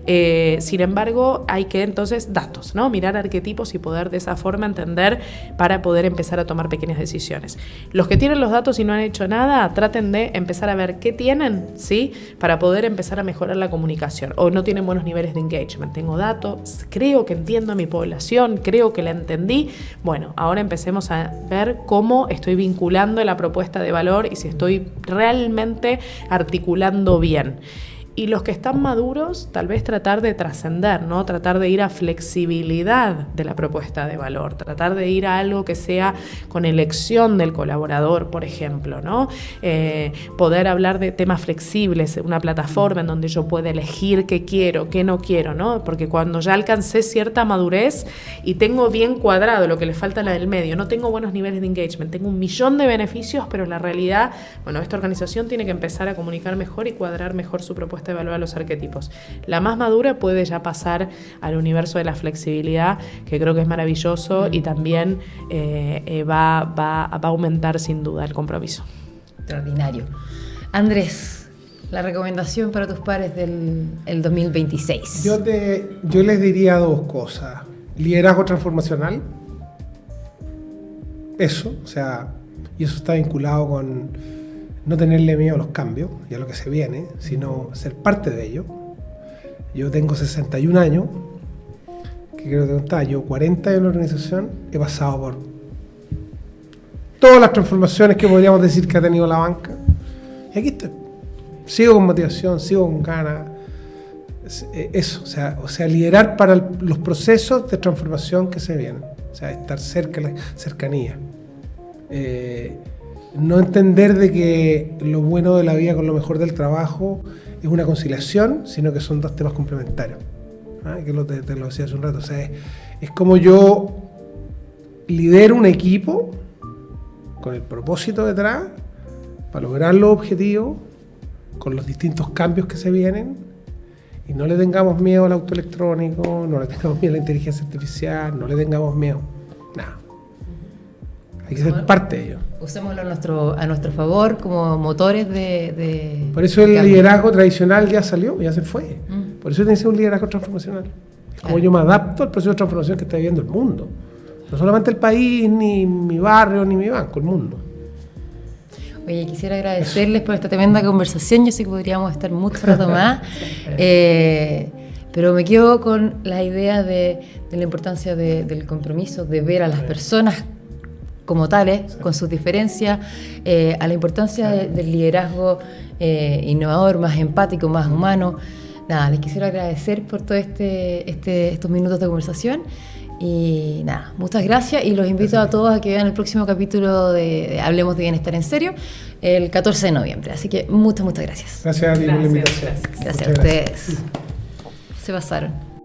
Speaker 3: Sin embargo, hay que entonces datos, ¿no? Mirar arquetipos y poder de esa forma entender para poder empezar a tomar pequeñas decisiones. Los que tienen los datos y no han hecho nada, traten de empezar a ver qué tienen, ¿sí? Para poder empezar a mejorar la comunicación. O no tienen buenos niveles de engagement. Tengo datos, creo que entiendo a mi población, creo que la entendí. Bueno, ahora empecemos a ver cómo estoy vinculando la propuesta de valor y si estoy realmente articulando bien. Y los que están maduros, tal vez tratar de trascender, ¿no? Tratar de ir a flexibilidad de la propuesta de valor, tratar de ir a algo que sea con elección del colaborador, por ejemplo, ¿no? Poder hablar de temas flexibles, una plataforma en donde yo pueda elegir qué quiero, qué no quiero, ¿no? Porque cuando ya alcancé cierta madurez y tengo bien cuadrado lo que le falta a la del medio, no tengo buenos niveles de engagement, tengo 1.000.000 de beneficios, pero en la realidad, bueno, esta organización tiene que empezar a comunicar mejor y cuadrar mejor su propuesta de evaluar los arquetipos. La más madura puede ya pasar al universo de la flexibilidad, que creo que es maravilloso y también va a aumentar sin duda el compromiso.
Speaker 1: Extraordinario. Andrés, la recomendación para tus pares del 2026.
Speaker 2: Yo les diría 2 cosas. Liderazgo transformacional. Eso, o sea, y eso está vinculado con no tenerle miedo a los cambios y a lo que se viene, sino ser parte de ello. Yo tengo 61 años, que creo que te contaba, yo 40 años en la organización, he pasado por todas las transformaciones que podríamos decir que ha tenido la banca. Y aquí estoy. Sigo con motivación, sigo con ganas. Eso, o sea, liderar para los procesos de transformación que se vienen. O sea, estar cerca, la cercanía. No entender de que lo bueno de la vida con lo mejor del trabajo es una conciliación, sino que son 2 temas complementarios. Que te lo decía hace un rato. O sea, es como yo lidero un equipo con el propósito detrás para lograr los objetivos con los distintos cambios que se vienen y no le tengamos miedo al auto electrónico, no le tengamos miedo a la inteligencia artificial, no le tengamos miedo. Nada. Hay que ser parte de ello.
Speaker 1: Usémoslo a nuestro favor como motores de
Speaker 2: Por eso el
Speaker 1: cambio.
Speaker 2: liderazgo tradicional ya salió, ya se fue. Por eso tiene que ser un liderazgo transformacional. Es como yo me adapto al proceso de transformación que está viviendo el mundo. No solamente el país, ni mi barrio, ni mi banco, el mundo.
Speaker 1: Oye, quisiera agradecerles por esta tremenda conversación. Yo sé que podríamos estar mucho rato más, pero me quedo con la idea de la importancia del compromiso, de ver a las personas como tales, con sus diferencias, a la importancia del liderazgo innovador, más empático, más humano. Nada, les quisiera agradecer por todos estos minutos de conversación. Y nada, muchas gracias y los invito a todos a que vean el próximo capítulo de Hablemos de Bienestar en Serio, el 14 de noviembre. Así que muchas gracias.
Speaker 2: Gracias a ti por la invitación.
Speaker 1: Gracias a ustedes. Se pasaron.